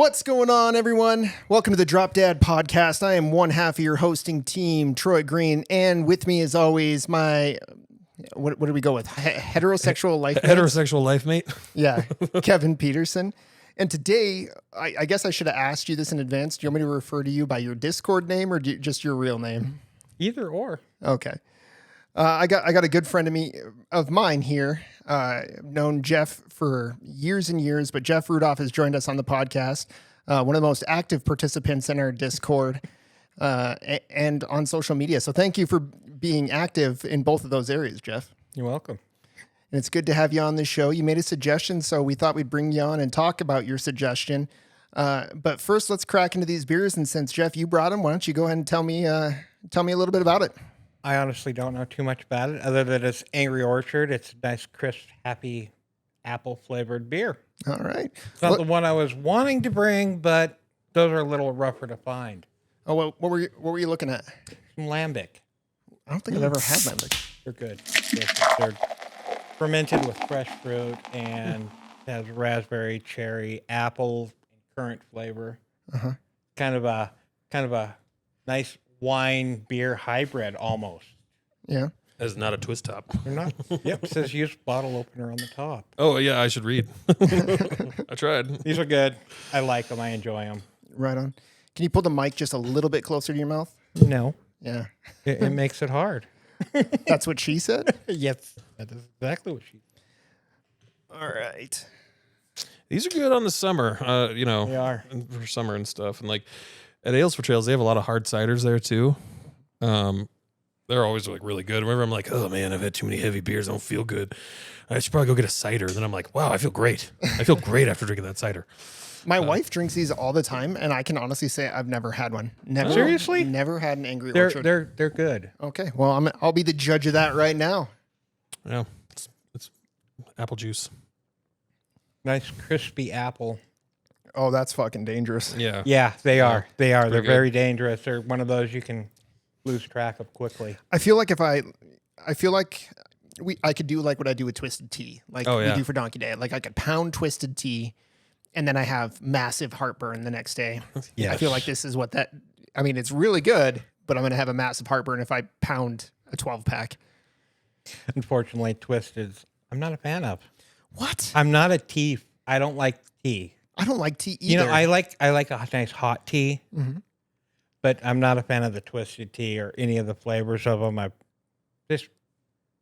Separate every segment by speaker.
Speaker 1: What's going on, everyone? Welcome to the Drop Dad podcast. I am one half of your hosting team, Troy Green, and with me, as always, my what do we go with? Heterosexual life mate?
Speaker 2: Heterosexual life mate.
Speaker 1: Yeah, Kevin Peterson. And today, I guess I should have asked you this in advance. Do you want me to refer to you by your Discord name or just your real name?
Speaker 3: Either or.
Speaker 1: Okay. I got a good friend of mine here. Known Jeff for years and years, but Jeff Rudolph has joined us on the podcast. One of the most active participants in our Discord and on social media. So thank you for being active in both of those areas, Jeff.
Speaker 3: You're welcome.
Speaker 1: And it's good to have you on the show. You made a suggestion, so we thought we'd bring you on and talk about your suggestion. But first, let's crack into these beers. And since Jeff, you brought them, why don't you go ahead and tell me a little bit about it?
Speaker 3: I honestly don't know too much about it other than it's Angry Orchard. It's a nice, crisp, happy apple-flavored beer.
Speaker 1: All right.
Speaker 3: It's not the one I was wanting to bring, but those are a little rougher to find.
Speaker 1: Oh, well, what were you looking at?
Speaker 3: Some lambic.
Speaker 1: I don't think I've ever had lambic.
Speaker 3: They're good. They're fermented with fresh fruit and has raspberry, cherry, apple, and currant flavor.
Speaker 1: Uh-huh.
Speaker 3: Kind of a nice wine beer hybrid almost.
Speaker 1: Yeah.
Speaker 2: That is not a twist top.
Speaker 3: They're not. Yep. It says use bottle opener on the top.
Speaker 2: Oh, yeah, I should read. I tried.
Speaker 3: These are good. I like them. I enjoy them.
Speaker 1: Right on. Can you pull the mic just a little bit closer to your mouth?
Speaker 3: No.
Speaker 1: Yeah.
Speaker 3: It makes it hard.
Speaker 1: That's what she said?
Speaker 3: Yes. That is exactly what she said.
Speaker 1: All right.
Speaker 2: These are good on the summer,
Speaker 3: They are.
Speaker 2: for summer and stuff. And like at Ales for Trails, they have a lot of hard ciders there too. They're always like really good. Whenever I'm like, oh man, I've had too many heavy beers. I don't feel good. I should probably go get a cider. And then I'm like, wow, I feel great. I feel great after drinking that cider.
Speaker 1: My wife drinks these all the time, and I can honestly say I've never had one. Never.
Speaker 3: Seriously?
Speaker 1: Never had an Angry Orchard.
Speaker 3: They're good.
Speaker 1: Okay. Well, I'll be the judge of that right now.
Speaker 2: Yeah, it's apple juice.
Speaker 3: Nice crispy apple.
Speaker 1: Oh, that's fucking dangerous.
Speaker 2: Yeah.
Speaker 3: Yeah, they are. They are. They're
Speaker 2: good.
Speaker 3: very dangerous. They're one of those you can lose track of quickly.
Speaker 1: I feel like I could do like what I do with Twisted Tea, like we do for Donkey Day. Like I could pound Twisted Tea, and then I have massive heartburn the next day.
Speaker 3: Yes.
Speaker 1: I feel like this is what that. I mean, it's really good, but I'm going to have a massive heartburn if I pound a 12-pack.
Speaker 3: Unfortunately, Twisteds, I'm not a fan of.
Speaker 1: What?
Speaker 3: I'm not a tea. I don't like tea.
Speaker 1: I don't like tea either.
Speaker 3: You know, I like a nice hot tea, but I'm not a fan of the Twisted Tea or any of the flavors of them.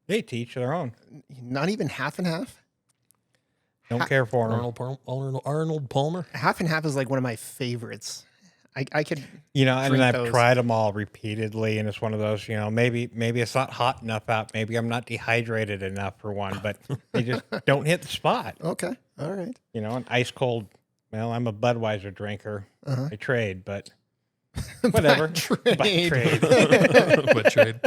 Speaker 3: They teach their own.
Speaker 1: Not even half and half.
Speaker 3: Don't care for them.
Speaker 2: Arnold Palmer.
Speaker 1: Half and half is like one of my favorites. I could,
Speaker 3: and I've
Speaker 1: those.
Speaker 3: tried them all repeatedly, and it's one of those, maybe it's not hot enough out. Maybe I'm not dehydrated enough for one, but they just don't hit the spot.
Speaker 1: Okay. All right.
Speaker 3: An ice cold. Well, I'm a Budweiser drinker.
Speaker 1: Uh-huh.
Speaker 3: I trade, but whatever.
Speaker 1: Trade.
Speaker 2: But trade.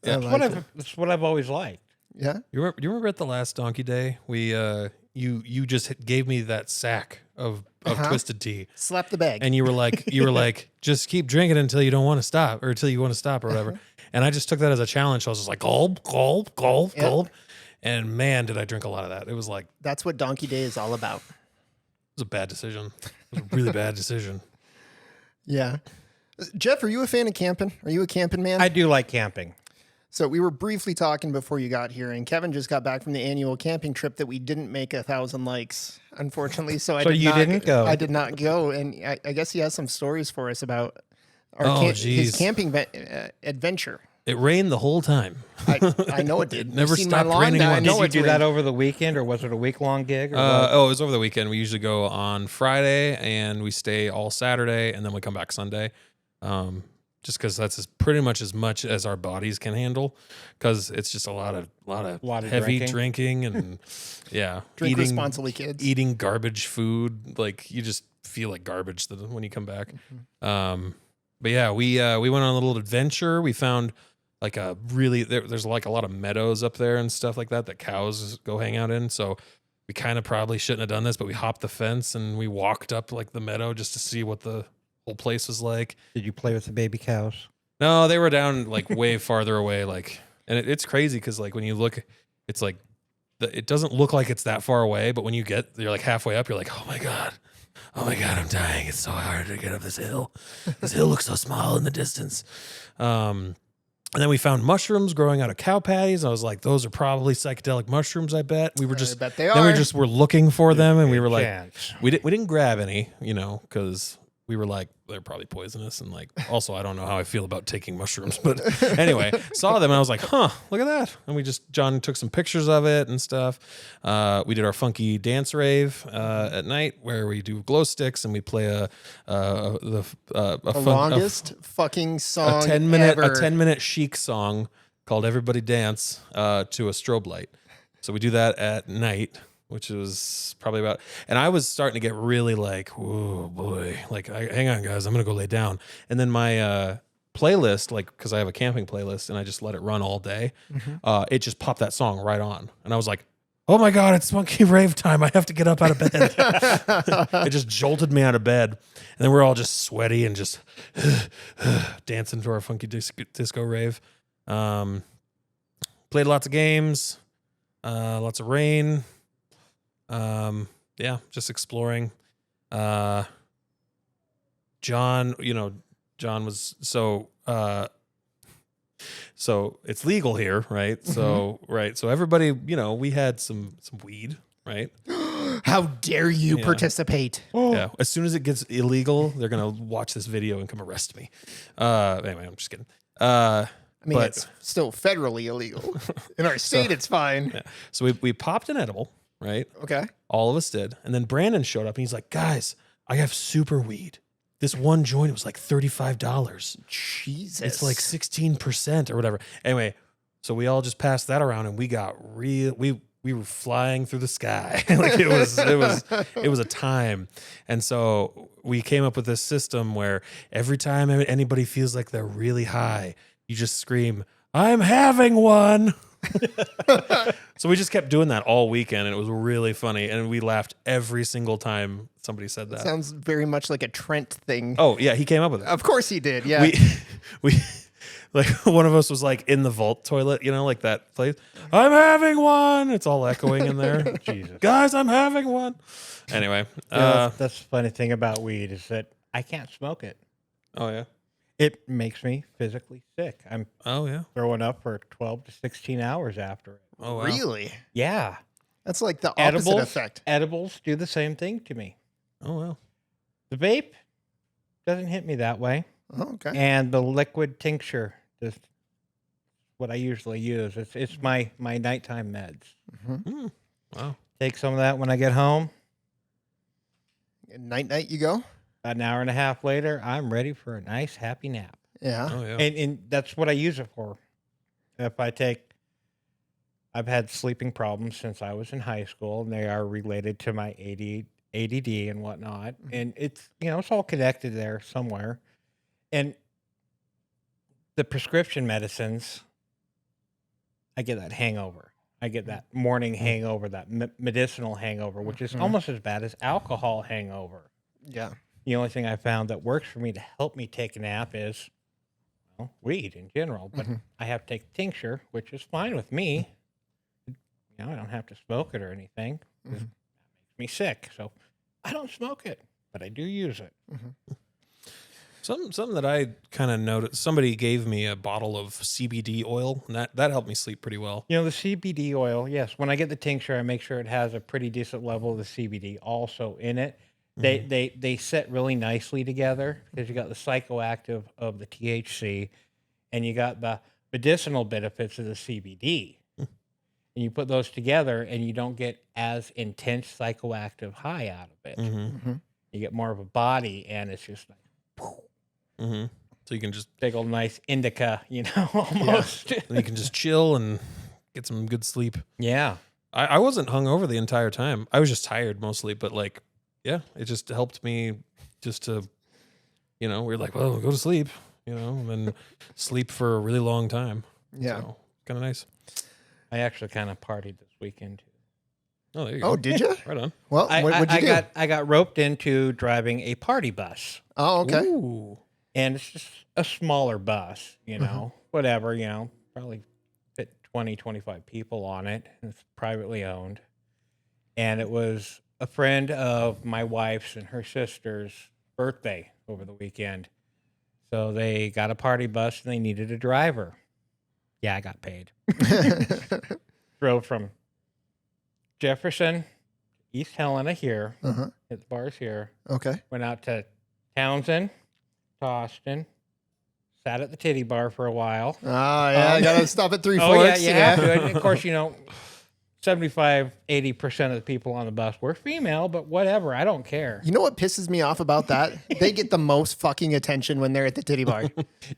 Speaker 3: That's what I've always liked.
Speaker 1: Yeah.
Speaker 2: You remember at the last Donkey Day, you just gave me that sack of Twisted Tea.
Speaker 1: Slap the bag.
Speaker 2: And you were like, just keep drinking until you don't want to stop, or until you want to stop, or whatever. And I just took that as a challenge. So I was just like, gulp, gulp, gulp, gulp. And man, did I drink a lot of that. It was like,
Speaker 1: that's what Donkey Day is all about.
Speaker 2: it was a bad decision. It was a really bad decision.
Speaker 1: Yeah. Jeff, are you a fan of camping? Are you a camping man?
Speaker 3: I do like camping.
Speaker 1: So we were briefly talking before you got here, and Kevin just got back from the annual camping trip that we didn't make 1,000 likes, unfortunately. So
Speaker 3: didn't go.
Speaker 1: I did not go, and I guess he has some stories for us about his camping adventure.
Speaker 2: It rained the whole time.
Speaker 1: I know it did.
Speaker 2: It never stopped
Speaker 1: lawn
Speaker 2: raining
Speaker 1: now.
Speaker 2: once.
Speaker 1: I know
Speaker 3: Did
Speaker 1: it's
Speaker 3: you do that
Speaker 1: rained.
Speaker 3: over the weekend, or was it a week-long gig? Or
Speaker 2: It was over the weekend. We usually go on Friday, and we stay all Saturday, and then we come back Sunday. Just because that's pretty much as our bodies can handle, because it's just a lot of heavy drinking and
Speaker 1: Drink responsibly, kids.
Speaker 2: Eating garbage food, like you just feel like garbage when you come back. But yeah, we went on a little adventure. We found like there's like a lot of meadows up there and stuff like that cows go hang out in. So we kind of probably shouldn't have done this, but we hopped the fence and we walked up like the meadow just to see what the whole place was like.
Speaker 3: Did you play with the baby cows?
Speaker 2: No, they were down like way farther away. Like, and it's crazy because like when you look, it's like it doesn't look like it's that far away, but when you're like halfway up, you're like, oh my God, oh my God, I'm dying. It's so hard to get up this hill. This hill looks so small in the distance. And then we found mushrooms growing out of cow patties. I was like, those are probably psychedelic mushrooms, I bet. We were just,
Speaker 1: I bet they
Speaker 2: then we
Speaker 1: are.
Speaker 2: just were looking for them, and we
Speaker 3: Good
Speaker 2: were like,
Speaker 3: chance.
Speaker 2: we didn't grab any, because we were like, they're probably poisonous. And like, also, I don't know how I feel about taking mushrooms. But anyway, saw them and I was like, huh, look at that. And John took some pictures of it and stuff. We did our funky dance rave at night where we do glow sticks and we play the
Speaker 1: longest fucking song
Speaker 2: a 10-minute
Speaker 1: ever.
Speaker 2: a 10-minute chic song called Everybody Dance to a strobe light. So we do that at night, which was probably about, and I was starting to get really like, whoa, boy, like, hang on, guys, I'm going to go lay down. And then my playlist, like, because I have a camping playlist and I just let it run all day, it just popped that song right on. And I was like, oh my God, it's funky rave time. I have to get up out of bed. It just jolted me out of bed. And then we're all just sweaty and just dancing to our funky disco rave. Played lots of games, lots of rain. Just exploring. John was so it's legal here, right? So everybody, we had some weed, right?
Speaker 1: How dare you
Speaker 2: Yeah.
Speaker 1: participate?
Speaker 2: Yeah. As soon as it gets illegal, they're gonna watch this video and come arrest me. Anyway, I'm just kidding.
Speaker 1: I mean,
Speaker 2: but-
Speaker 1: it's still federally illegal. In our state, it's fine.
Speaker 2: Yeah. So we popped an edible, right?
Speaker 1: Okay.
Speaker 2: All of us did. And then Brandon showed up and he's like, guys, I have super weed. This one joint was like $35.
Speaker 1: Jesus.
Speaker 2: It's like 16% or whatever. Anyway, so we all just passed that around and we got we were flying through the sky. Like it was a time. And so we came up with this system where every time anybody feels like they're really high, you just scream, I'm having one. So we just kept doing that all weekend and it was really funny. And we laughed every single time somebody said that.
Speaker 1: Sounds very much like a Trent thing.
Speaker 2: Oh yeah, he came up with it.
Speaker 1: Of course he did. Yeah.
Speaker 2: We like one of us was like in the vault toilet, like that place. I'm having one. It's all echoing in there.
Speaker 3: Jesus.
Speaker 2: Guys, I'm having one. Anyway,
Speaker 3: That's the funny thing about weed is that I can't smoke it.
Speaker 2: oh yeah.
Speaker 3: It makes me physically sick. I'm
Speaker 2: Oh yeah.
Speaker 3: throwing up for 12 to 16 hours after it.
Speaker 2: Oh wow.
Speaker 1: Really?
Speaker 3: Yeah.
Speaker 1: That's like the opposite effect.
Speaker 3: Edibles do the same thing to me.
Speaker 2: Oh wow.
Speaker 3: The vape doesn't hit me that way.
Speaker 1: Oh, okay.
Speaker 3: And the liquid tincture is what I usually use. It's my nighttime meds.
Speaker 2: Wow.
Speaker 3: Take some of that when I get home.
Speaker 1: Night, you go?
Speaker 3: About an hour and a half later, I'm ready for a nice, happy nap.
Speaker 1: Yeah.
Speaker 2: Oh yeah.
Speaker 3: And that's what I use it for. I've had sleeping problems since I was in high school, and they are related to my ADD and whatnot. And it's, it's all connected there somewhere. And the prescription medicines, I get that hangover. I get that morning hangover, that medicinal hangover, which is almost as bad as alcohol hangover.
Speaker 1: Yeah.
Speaker 3: The only thing I found that works for me to help me take a nap is weed in general. But I have to take a tincture, which is fine with me. I don't have to smoke it or anything. It makes me sick. So I don't smoke it, but I do use it.
Speaker 2: Something that I kind of noticed. Somebody gave me a bottle of CBD oil, and that helped me sleep pretty well.
Speaker 3: The CBD oil, yes. When I get the tincture, I make sure it has a pretty decent level of the CBD also in it. They set really nicely together because you got the psychoactive of the THC, and you got the medicinal benefits of the CBD. And you put those together, and you don't get as intense psychoactive high out of it. You get more of a body, and it's just like,
Speaker 2: So you can just
Speaker 3: big old nice indica, almost.
Speaker 2: and you can just chill and get some good sleep.
Speaker 3: Yeah.
Speaker 2: I wasn't hungover the entire time. I was just tired mostly, but like, yeah, it just helped me just to, we're like, well, go to sleep, and then sleep for a really long time.
Speaker 1: Yeah.
Speaker 2: So, kind of nice.
Speaker 3: I actually kind of partied this weekend too.
Speaker 2: Oh, there you go.
Speaker 1: Oh, did you?
Speaker 2: Right on.
Speaker 1: Well, what'd you do?
Speaker 3: I got roped into driving a party bus.
Speaker 1: Oh, okay.
Speaker 2: Ooh.
Speaker 3: And it's just a smaller bus, whatever, probably fit 20, 25 people on it. It's privately owned. And it was a friend of my wife's and her sister's birthday over the weekend. So they got a party bus and they needed a driver. Yeah, I got paid. Drove from Jefferson, East Helena here,
Speaker 1: Uh-huh.
Speaker 3: at the bars here.
Speaker 1: Okay.
Speaker 3: Went out to Townsend, to Austin, sat at the titty bar for a while.
Speaker 1: Oh, yeah, I got to stop at Three
Speaker 3: Oh, yeah,
Speaker 1: Forks.
Speaker 3: you have to. And of course, 75, 80% of the people on the bus were female, but whatever. I don't care.
Speaker 1: You know what pisses me off about that? They get the most fucking attention when they're at the titty bar.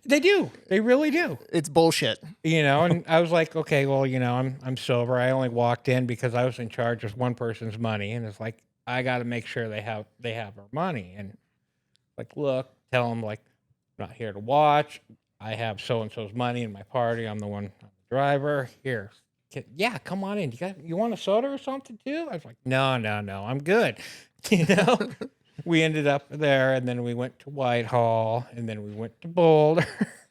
Speaker 3: They do. They really do.
Speaker 1: It's bullshit.
Speaker 3: And I was like, okay, well, I'm sober. I only walked in because I was in charge of one person's money. And it's like, I got to make sure they have our money. And like, look, tell them, like, I'm not here to watch. I have so-and-so's money in my party. I'm the one, I'm the driver. Here. Yeah, come on in. You want a soda or something too? I was like, no, I'm good. We ended up there, and then we went to Whitehall, and then we went to Boulder,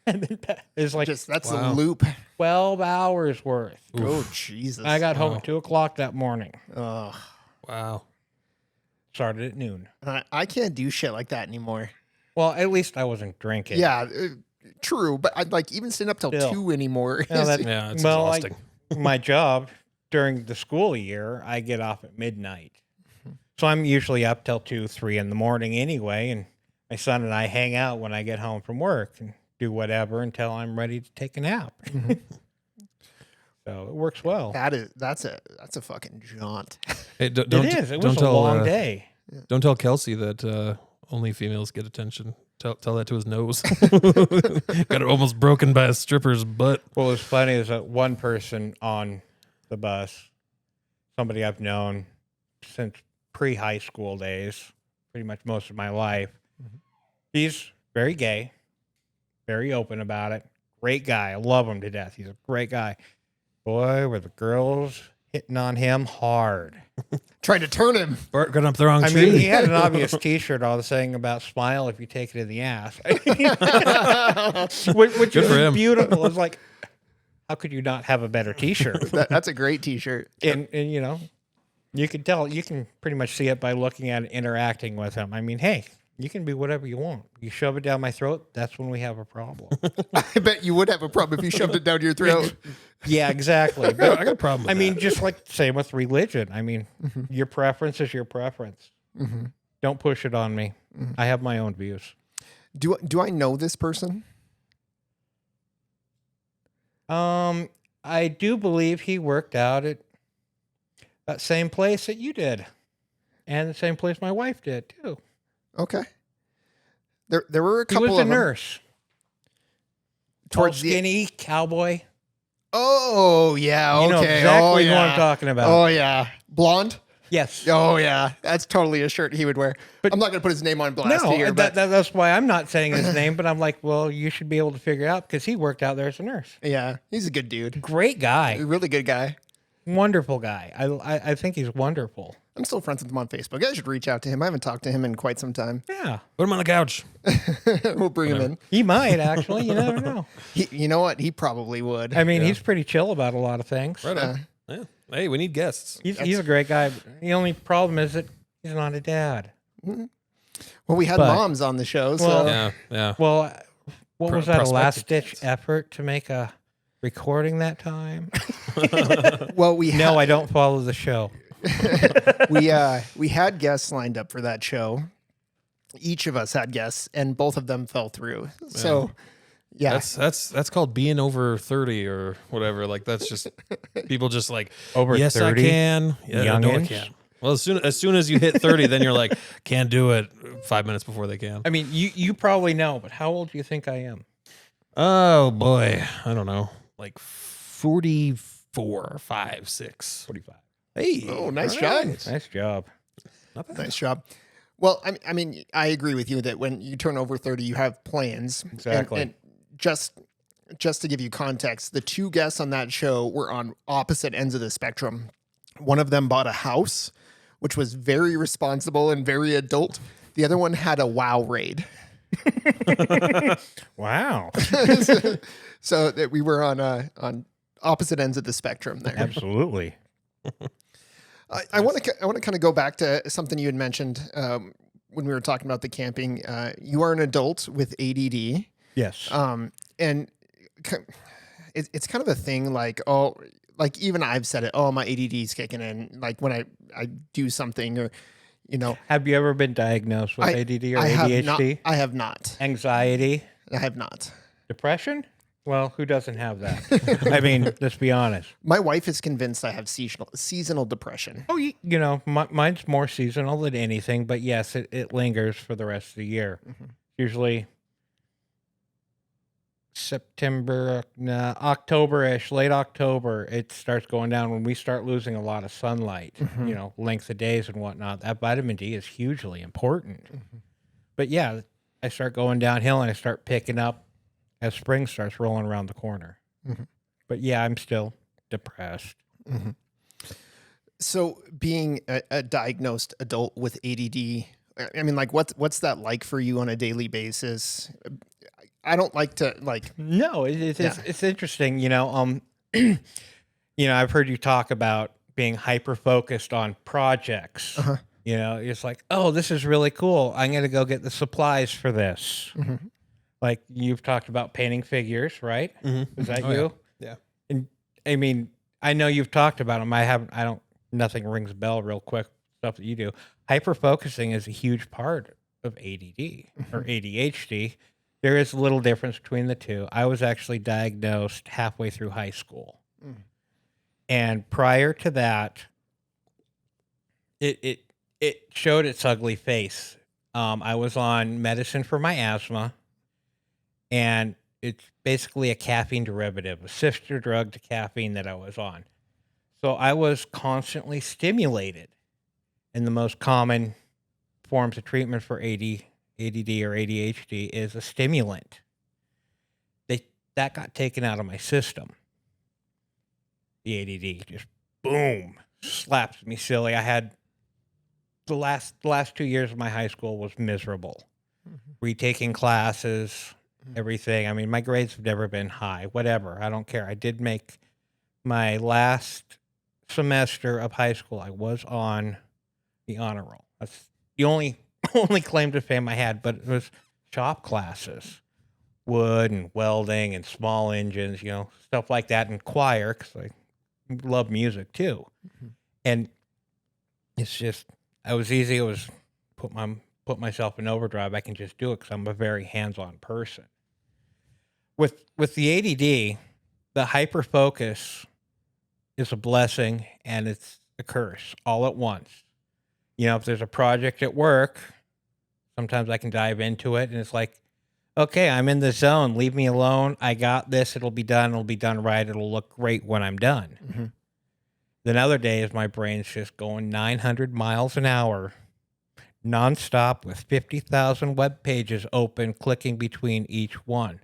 Speaker 3: and then it's like
Speaker 1: That's a loop.
Speaker 3: 12 hours worth.
Speaker 1: Oof. Oh, Jesus.
Speaker 3: I got home at 2:00 that morning.
Speaker 1: Oh,
Speaker 2: Wow.
Speaker 3: Started at noon.
Speaker 1: I can't do shit like that anymore.
Speaker 3: Well, at least I wasn't drinking.
Speaker 1: Yeah, true. But I'd like even staying up till
Speaker 3: Still.
Speaker 1: 2 anymore.
Speaker 3: No,
Speaker 1: is-
Speaker 2: Yeah, it's
Speaker 3: Well,
Speaker 2: exhausting.
Speaker 3: My job during the school year, I get off at midnight. So I'm usually up till 2, 3 in the morning anyway. And my son and I hang out when I get home from work and do whatever until I'm ready to take a nap. So it works well.
Speaker 1: that's a fucking jaunt.
Speaker 2: Hey,
Speaker 3: It is. It was a
Speaker 2: tell,
Speaker 3: long day.
Speaker 2: Don't tell Kelsey that only females get attention. Tell that to his nose. Got it almost broken by a stripper's butt.
Speaker 3: What was funny is that one person on the bus, somebody I've known since pre-high school days, pretty much most of my life. He's very gay, very open about it. Great guy. I love him to death. He's a great guy. Boy, were the girls hitting on him hard.
Speaker 1: Trying to turn him.
Speaker 2: Bart got up the wrong
Speaker 3: I
Speaker 2: tree.
Speaker 3: mean, he had an obvious T-shirt all saying about smile if you take it in the ass, which
Speaker 2: Good
Speaker 3: is
Speaker 2: for him.
Speaker 3: beautiful. It's like, how could you not have a better T-shirt?
Speaker 1: That's a great T-shirt.
Speaker 3: And you can tell, you can pretty much see it by looking at it, interacting with him. I mean, hey, you can be whatever you want. You shove it down my throat, that's when we have a problem.
Speaker 1: I bet you would have a problem if you shoved it down your throat.
Speaker 3: Yeah, exactly.
Speaker 2: I
Speaker 3: But
Speaker 2: got a problem with
Speaker 3: I mean,
Speaker 2: that.
Speaker 3: just like same with religion. I mean, your preference is your preference. Don't push it on me. I have my own views.
Speaker 1: Do I know this person?
Speaker 3: I do believe he worked out at that same place that you did, and the same place my wife did too.
Speaker 1: Okay. There were a
Speaker 3: He
Speaker 1: couple
Speaker 3: was a
Speaker 1: of them
Speaker 3: nurse,
Speaker 1: towards
Speaker 3: tall, skinny cowboy.
Speaker 1: Oh yeah, okay.
Speaker 3: You know exactly
Speaker 1: oh,
Speaker 3: who
Speaker 1: yeah.
Speaker 3: I'm talking about.
Speaker 1: Oh yeah, blonde.
Speaker 3: Yes.
Speaker 1: Oh yeah, that's totally a shirt he would wear.
Speaker 3: But-
Speaker 1: I'm not gonna put his name on blast
Speaker 3: No,
Speaker 1: here, but
Speaker 3: that's why I'm not saying his name, but I'm like, well, you should be able to figure it out because he worked out there as a nurse.
Speaker 1: yeah, he's a good dude.
Speaker 3: Great guy.
Speaker 1: A really good guy.
Speaker 3: Wonderful guy. I think he's wonderful.
Speaker 1: I'm still friends with him on Facebook. I should reach out to him. I haven't talked to him in quite some time.
Speaker 3: Yeah.
Speaker 2: Put him on the couch.
Speaker 1: We'll bring him in.
Speaker 3: He might actually. You never know.
Speaker 1: You know what? He probably would.
Speaker 3: I mean, he's pretty chill about a lot of things.
Speaker 2: Right on. Yeah. Hey, we need guests.
Speaker 3: He's a great guy. The only problem is that he's not a dad.
Speaker 1: Well, we had
Speaker 3: But-
Speaker 1: moms on the show, so
Speaker 3: Well,
Speaker 2: Yeah, yeah.
Speaker 3: Well, what was that, a
Speaker 2: prospective
Speaker 3: last-ditch
Speaker 2: kids.
Speaker 3: effort to make a recording that time?
Speaker 1: well we
Speaker 3: No, I don't follow the show.
Speaker 1: we had guests lined up for that show. Each of us had guests, and both of them fell through. So, yeah,
Speaker 2: That's called being over 30 or whatever. Like that's just people just like
Speaker 3: Over
Speaker 2: yes
Speaker 3: 30?
Speaker 2: I can. Yeah, no I
Speaker 3: Youngins?
Speaker 2: can. Well, as soon as you hit 30, then you're like can't do it 5 minutes before they can.
Speaker 3: I mean, you probably know, but how old do you think I am?
Speaker 2: Oh boy, I don't know, like 44, 5, 6.
Speaker 3: 45.
Speaker 2: Hey,
Speaker 1: Oh, nice
Speaker 2: all
Speaker 1: job.
Speaker 2: right.
Speaker 3: Nice job.
Speaker 2: Not bad.
Speaker 1: nice job. Well, I mean, I agree with you that when you turn over 30, you have plans.
Speaker 3: Exactly.
Speaker 1: And just to give you context, the two guests on that show were on opposite ends of the spectrum. One of them bought a house, which was very responsible and very adult. The other one had a WoW raid.
Speaker 3: Wow.
Speaker 1: So that we were on opposite ends of the spectrum there.
Speaker 3: Absolutely.
Speaker 1: I want to kind of go back to something you had mentioned when we were talking about the camping. You are an adult with ADD.
Speaker 3: Yes.
Speaker 1: And it's kind of a thing like, oh, like even I've said it, oh, my ADD is kicking in. Like when I do something or, you know.
Speaker 3: Have you ever been diagnosed with ADD or ADHD?
Speaker 1: I have not.
Speaker 3: Anxiety?
Speaker 1: I have not.
Speaker 3: Depression? Well, who doesn't have that? I mean, let's be honest.
Speaker 1: My wife is convinced I have seasonal depression.
Speaker 3: Oh, you know, mine's more seasonal than anything, but yes, it lingers for the rest of the year.
Speaker 1: Mm-hmm.
Speaker 3: Usually September, October-ish, late October, it starts going down when we start losing a lot of sunlight, you know, length of days and whatnot. That vitamin D is hugely important. But yeah, I start going downhill and I start picking up as spring starts rolling around the corner. But yeah, I'm still depressed.
Speaker 1: So being a diagnosed adult with ADD, I mean, like what's that like for you on a daily basis? I don't like to like.
Speaker 3: No, it's interesting. You know, you know, I've heard you talk about being hyper focused on projects. You know, it's like, oh, this is really cool. I'm going to go get the supplies for this. Like you've talked about painting figures, right? Is that you?
Speaker 2: Yeah.
Speaker 3: And I mean, I know you've talked about them. Nothing rings a bell real quick. Stuff that you do. Hyper focusing is a huge part of ADD or ADHD. There is a little difference between the two. I was actually diagnosed halfway through high school. And prior to that, it showed its ugly face. I was on medicine for my asthma, and it's basically a caffeine derivative, a sister drug to caffeine that I was on. So I was constantly stimulated. And the most common forms of treatment for ADD or ADHD is a stimulant. That got taken out of my system. The ADD just boom slaps me silly. I had the last 2 years of my high school was miserable. Retaking classes, everything. I mean, my grades have never been high. Whatever, I don't care. I did make my last semester of high school. I was on the honor roll. That's the only claim to fame I had, but it was shop classes, wood and welding and small engines, you know, stuff like that, and choir, because I love music too. And it's just, I was easy. It was put myself in overdrive. I can just do it because I'm a very hands-on person. With the ADD, the hyper focus is a blessing and it's a curse all at once. You know, if there's a project at work, sometimes I can dive into it and it's like, okay, I'm in the zone. Leave me alone. I got this. It'll be done. It'll be done right. It'll look great when I'm done. Then other days, my brain's just going 900 miles an hour, nonstop with 50,000 web pages open, clicking between each one.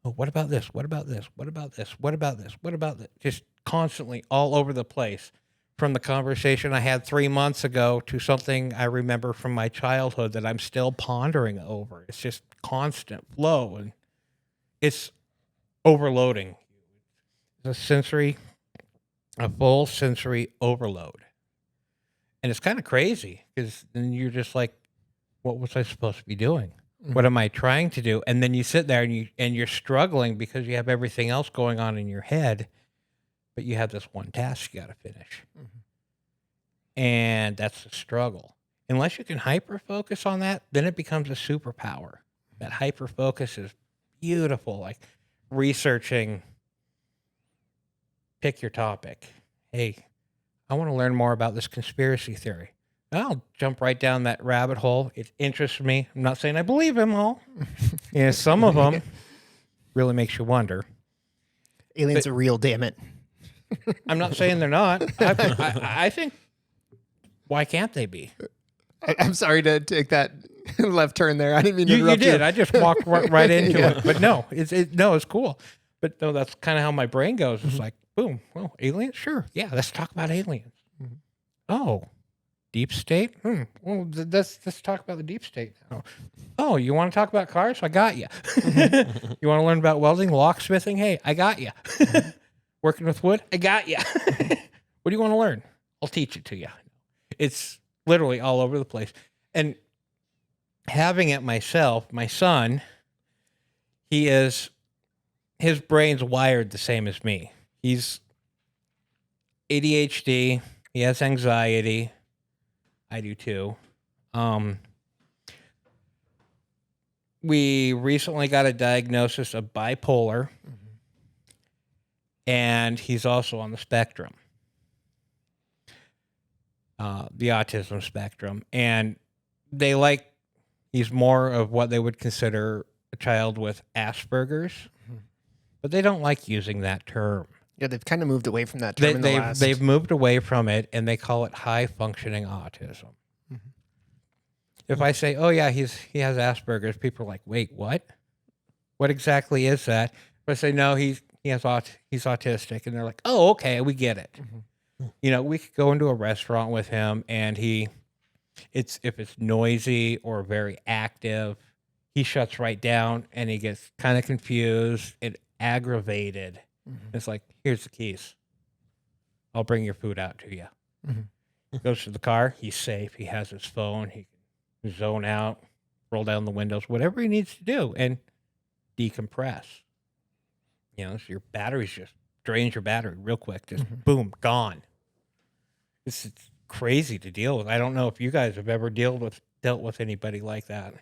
Speaker 3: Oh, what about this? What about this? What about this? What about this? What about this? Just constantly all over the place. From the conversation I had 3 months ago to something I remember from my childhood that I'm still pondering over. It's just constant flow, and it's overloading. A full sensory overload. And it's kind of crazy because then you're just like, what was I supposed to be doing? What am I trying to do? And then you sit there and you're struggling because you have everything else going on in your head, but you have this one task you got to finish. And that's the struggle. Unless you can hyper focus on that, then it becomes a superpower. That hyper focus is beautiful, like researching. Pick your topic. Hey, I want to learn more about this conspiracy theory. I'll jump right down that rabbit hole. It interests me. I'm not saying I believe them all. Yeah, some of them really makes you wonder.
Speaker 1: Aliens are real, damn it.
Speaker 3: I'm not saying they're not. I think, why can't they be?
Speaker 1: I'm sorry to take that left turn there. I didn't mean to interrupt you.
Speaker 3: You did. I just walked right into it. But no, it's cool. But no, that's kind of how my brain goes. It's like, boom, well, aliens? Sure. Yeah, let's talk about aliens. Oh, deep state? Well, let's talk about the deep state now. Oh, you want to talk about cars? I got you. You want to learn about welding, locksmithing? Hey, I got you. Working with wood? I got you. What do you want to learn? I'll teach it to you. It's literally all over the place. And having it myself, my son, his brain's wired the same as me. He's ADHD. He has anxiety. I do too. We recently got a diagnosis of bipolar, and he's also on the spectrum, the autism spectrum. And he's more of what they would consider a child with Asperger's, but they don't like using that term.
Speaker 1: Yeah, they've kind of moved away from that term
Speaker 3: They've moved away from it, and they call it high-functioning autism. If I say, oh, yeah, he has Asperger's, people are like, wait, what? What exactly is that? If I say, no, he's autistic, and they're like, oh, okay, we get it. You know, we could go into a restaurant with him, and if it's noisy or very active, he shuts right down, and he gets kind of confused and aggravated. It's like, here's the keys. I'll bring your food out to you. Goes to the car. He's safe. He has his phone. He can zone out, roll down the windows, whatever he needs to do, and decompress. You know, so your batteries just drains your battery real quick. Just boom, gone. It's crazy to deal with. I don't know if you guys have ever dealt with anybody like that.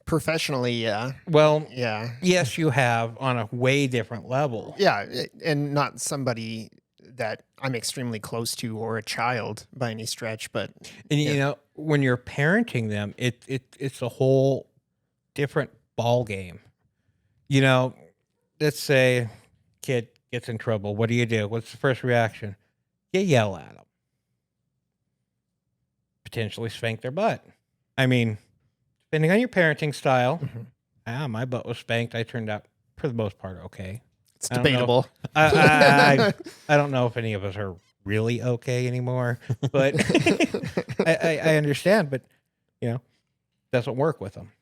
Speaker 1: Professionally, yeah.
Speaker 3: Well,
Speaker 1: yeah.
Speaker 3: Yes, you have on a way different level.
Speaker 1: Yeah, and not somebody that I'm extremely close to or a child by any stretch, but
Speaker 3: you know, when you're parenting them, it's a whole different ball game. You know, let's say kid gets in trouble. What do? What's the first reaction? You yell at them. Potentially spank their butt. I mean, depending on your parenting style, my butt was spanked. I turned out, for the most part, okay.
Speaker 1: It's debatable.
Speaker 3: I don't know if any of us are really okay anymore, but I understand. But, you know, doesn't work with them.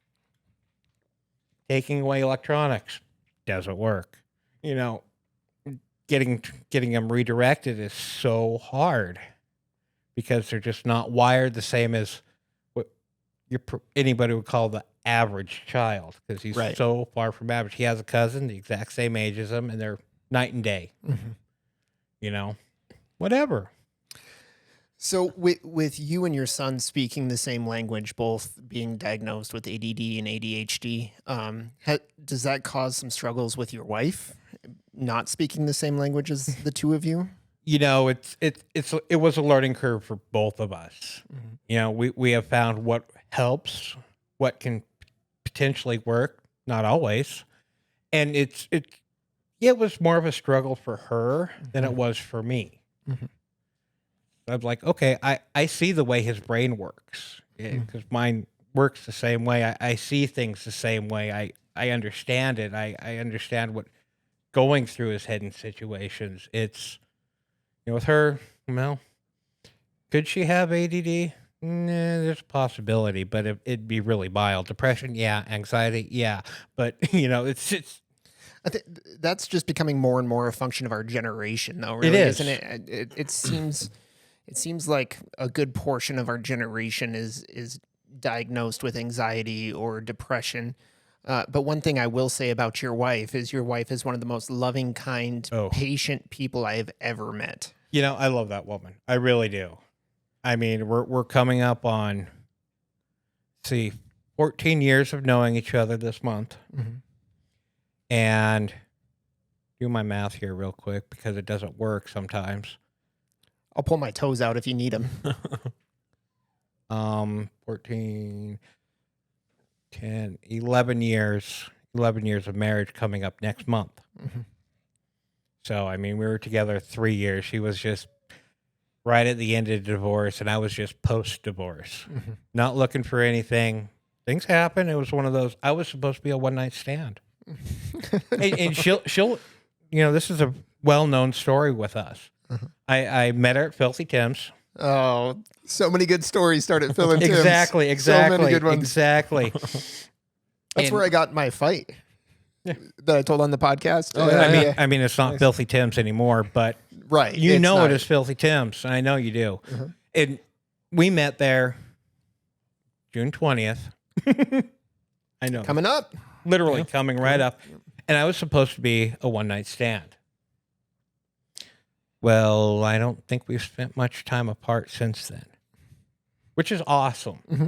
Speaker 3: Taking away electronics doesn't work. You know, getting them redirected is so hard because they're just not wired the same as what anybody would call the average child, because he's so far from average. He has a cousin the exact same age as him, and they're night and day. You know, whatever.
Speaker 1: So with you and your son speaking the same language, both being diagnosed with ADD and ADHD, does that cause some struggles with your wife, not speaking the same language as the two of you?
Speaker 3: You know, it was a learning curve for both of us. You know, we have found what helps, what can potentially work, not always. And it was more of a struggle for her than it was for me. I was like, okay, I see the way his brain works, because mine works the same way. I see things the same way. I understand it. I understand what going through his head in situations. It's, you know, with her, well, could she have ADD? Nah, there's a possibility, but it'd be really mild. Depression, yeah. Anxiety, yeah. But, you know, it's
Speaker 1: I think that's just becoming more and more a function of our generation, though. Really,
Speaker 3: it is,
Speaker 1: isn't it? It seems like a good portion of our generation is diagnosed with anxiety or depression. But one thing I will say about your wife is one of the most loving, kind, patient people I have ever met.
Speaker 3: You know, I love that woman. I really do. I mean, we're coming up on, 14 years of knowing each other this month. And do my math here real quick because it doesn't work sometimes.
Speaker 1: I'll pull my toes out if you need them.
Speaker 3: 14, 10, 11 years of marriage coming up next month. So, I mean, we were together 3 years. She was just right at the end of the divorce, and I was just post-divorce. Not looking for anything. Things happen. It was one of those, I was supposed to be a one-night stand. and she'll, you know, this is a well-known story with us. I met her at Filthy Tim's.
Speaker 1: Oh, so many good stories start at Phil and Tim's.
Speaker 3: Exactly.
Speaker 1: So many good ones.
Speaker 3: Exactly.
Speaker 1: That's where I got my fight. that I told on the podcast.
Speaker 2: Oh, yeah,
Speaker 3: I mean, it's not Filthy Tim's anymore, but
Speaker 1: right.
Speaker 3: you
Speaker 1: it's
Speaker 3: know
Speaker 1: not.
Speaker 3: it is Filthy Tim's, and I know you do.
Speaker 1: Uh-huh.
Speaker 3: And we met there June 20th. I know.
Speaker 1: Coming up.
Speaker 3: Literally coming right up. And I was supposed to be a one-night stand. Well, I don't think we've spent much time apart since then, which is awesome.
Speaker 1: Mm-hmm.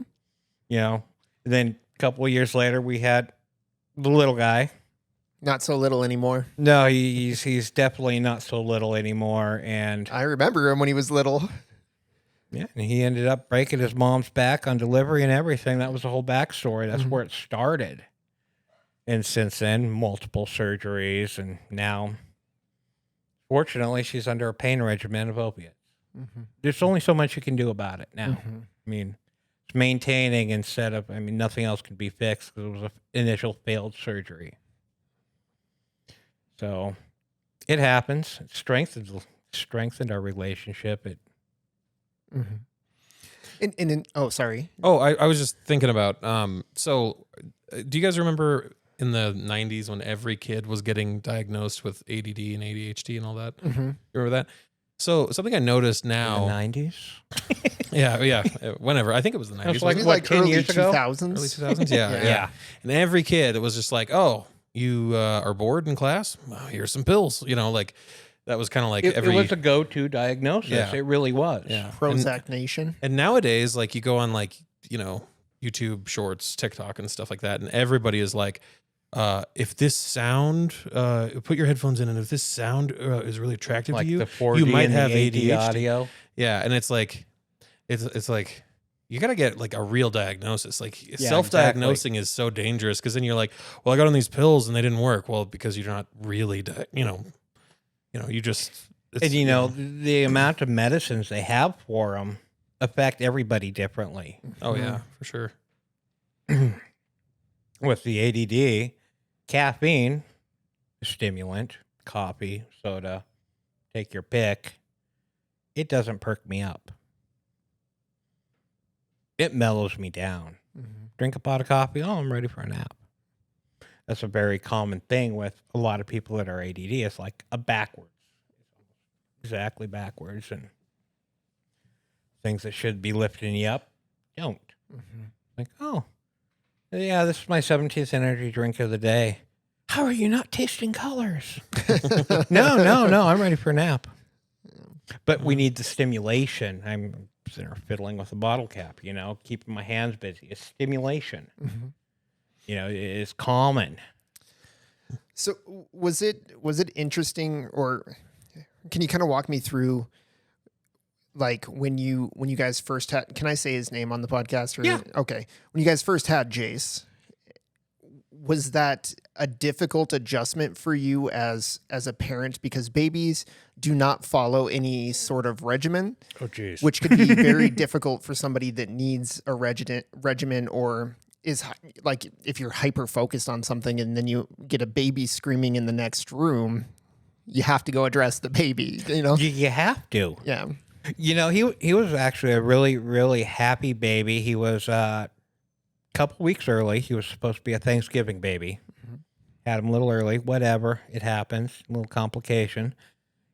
Speaker 3: You know, and then a couple of years later, we had the little guy.
Speaker 1: Not so little anymore.
Speaker 3: No, he's definitely not so little anymore. And
Speaker 1: I remember him when he was little.
Speaker 3: yeah, and he ended up breaking his mom's back on delivery and everything. That was the whole backstory. That's where it started. And since then, multiple surgeries, and now, fortunately, she's under a pain regimen of opiates.
Speaker 1: Mm-hmm.
Speaker 3: There's only so much you can do about it now.
Speaker 1: Mm-hmm.
Speaker 3: I mean, it's maintaining instead of, nothing else can be fixed because it was an initial failed surgery. So it happens. It strengthened our relationship.
Speaker 1: Oh, sorry.
Speaker 2: Oh, I was just thinking about, so do you guys remember in the 90s when every kid was getting diagnosed with ADD and ADHD and all that?
Speaker 1: Mm-hmm.
Speaker 2: You remember that? So something I noticed
Speaker 3: In
Speaker 2: now.
Speaker 3: the 90s?
Speaker 2: Yeah. Whenever. I think it was the 90s.
Speaker 3: was like,
Speaker 1: Maybe
Speaker 3: what,
Speaker 1: like
Speaker 3: 10
Speaker 1: early
Speaker 3: years ago?
Speaker 1: 2000s.
Speaker 2: Early 2000s? Yeah.
Speaker 3: Yeah.
Speaker 2: And every kid, it was just like, oh, you are bored in class? Well, here's some pills. You know, like that was kind of like
Speaker 3: It
Speaker 2: every.
Speaker 3: was a go-to diagnosis.
Speaker 2: Yeah.
Speaker 3: It really was.
Speaker 2: Yeah.
Speaker 1: Prozac Nation.
Speaker 2: And nowadays, like you go on like, YouTube Shorts, TikTok and stuff like that. And everybody is like, if this sound, put your headphones in, and if this sound is really attractive
Speaker 3: Like
Speaker 2: to you,
Speaker 3: the 4D
Speaker 2: you might
Speaker 3: and
Speaker 2: have
Speaker 3: the AD
Speaker 2: ADHD.
Speaker 3: audio.
Speaker 2: Yeah, and it's like you got to get like a real diagnosis. Like
Speaker 3: Yeah,
Speaker 2: self-diagnosing is so dangerous because then you're like, well, I got on these pills and they didn't work. Well, because you're not really, you just.
Speaker 3: And the amount of medicines they have for them affect everybody differently.
Speaker 2: Oh yeah, for sure.
Speaker 3: With the ADD, caffeine, stimulant, coffee, soda, take your pick, it doesn't perk me up. It mellows me down.
Speaker 1: Mm-hmm.
Speaker 3: Drink a pot of coffee, oh, I'm ready for a nap. That's a very common thing with a lot of people that are ADD. It's like a backwards. Exactly backwards. And things that should be lifting you up don't.
Speaker 1: Mm-hmm.
Speaker 3: Like, oh, yeah, this is my 17th energy drink of the day. How are you not tasting colors? No, I'm ready for a nap. But we need the stimulation. I'm sitting there fiddling with a bottle cap, keeping my hands busy. It's stimulation.
Speaker 1: Mm-hmm.
Speaker 3: It is common.
Speaker 1: So was it interesting, or can you kind of walk me through, like when you guys first had? Can I say his name on the podcast? Or,
Speaker 3: yeah.
Speaker 1: Okay. When you guys first had Jace, was that a difficult adjustment for you as a parent, because babies do not follow any sort of regimen?
Speaker 3: Oh, geez.
Speaker 1: Which could be very difficult for somebody that needs a regimen, or is like if you're hyper focused on something and then you get a baby screaming in the next room, you have to go address the baby,
Speaker 3: You have to.
Speaker 1: Yeah.
Speaker 3: He was actually a really, really happy baby. He was a couple weeks early. He was supposed to be a Thanksgiving baby.
Speaker 1: Mm-hmm.
Speaker 3: Had him a little early. Whatever. It happens. A little complication.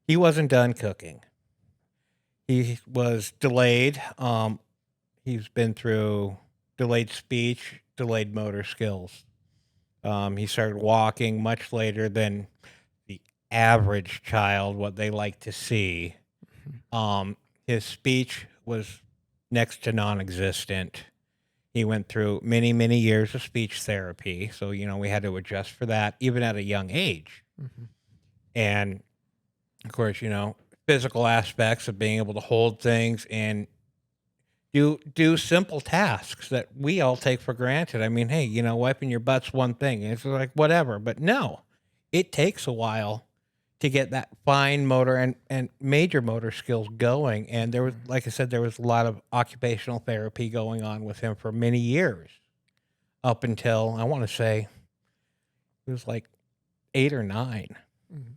Speaker 3: He wasn't done cooking. He was delayed. He's been through delayed speech, delayed motor skills. He started walking much later than the average child, what they like to see. His speech was next to non-existent. He went through many, many years of speech therapy. So, we had to adjust for that, even at a young age.
Speaker 1: Mm-hmm.
Speaker 3: And, of course, physical aspects of being able to hold things and do simple tasks that we all take for granted. I mean, hey, wiping your butt's one thing. It's like, whatever. But no, it takes a while to get that fine motor and major motor skills going. And there was, like I said, there was a lot of occupational therapy going on with him for many years, up until, I want to say, it was like 8 or 9.
Speaker 1: Mm-hmm.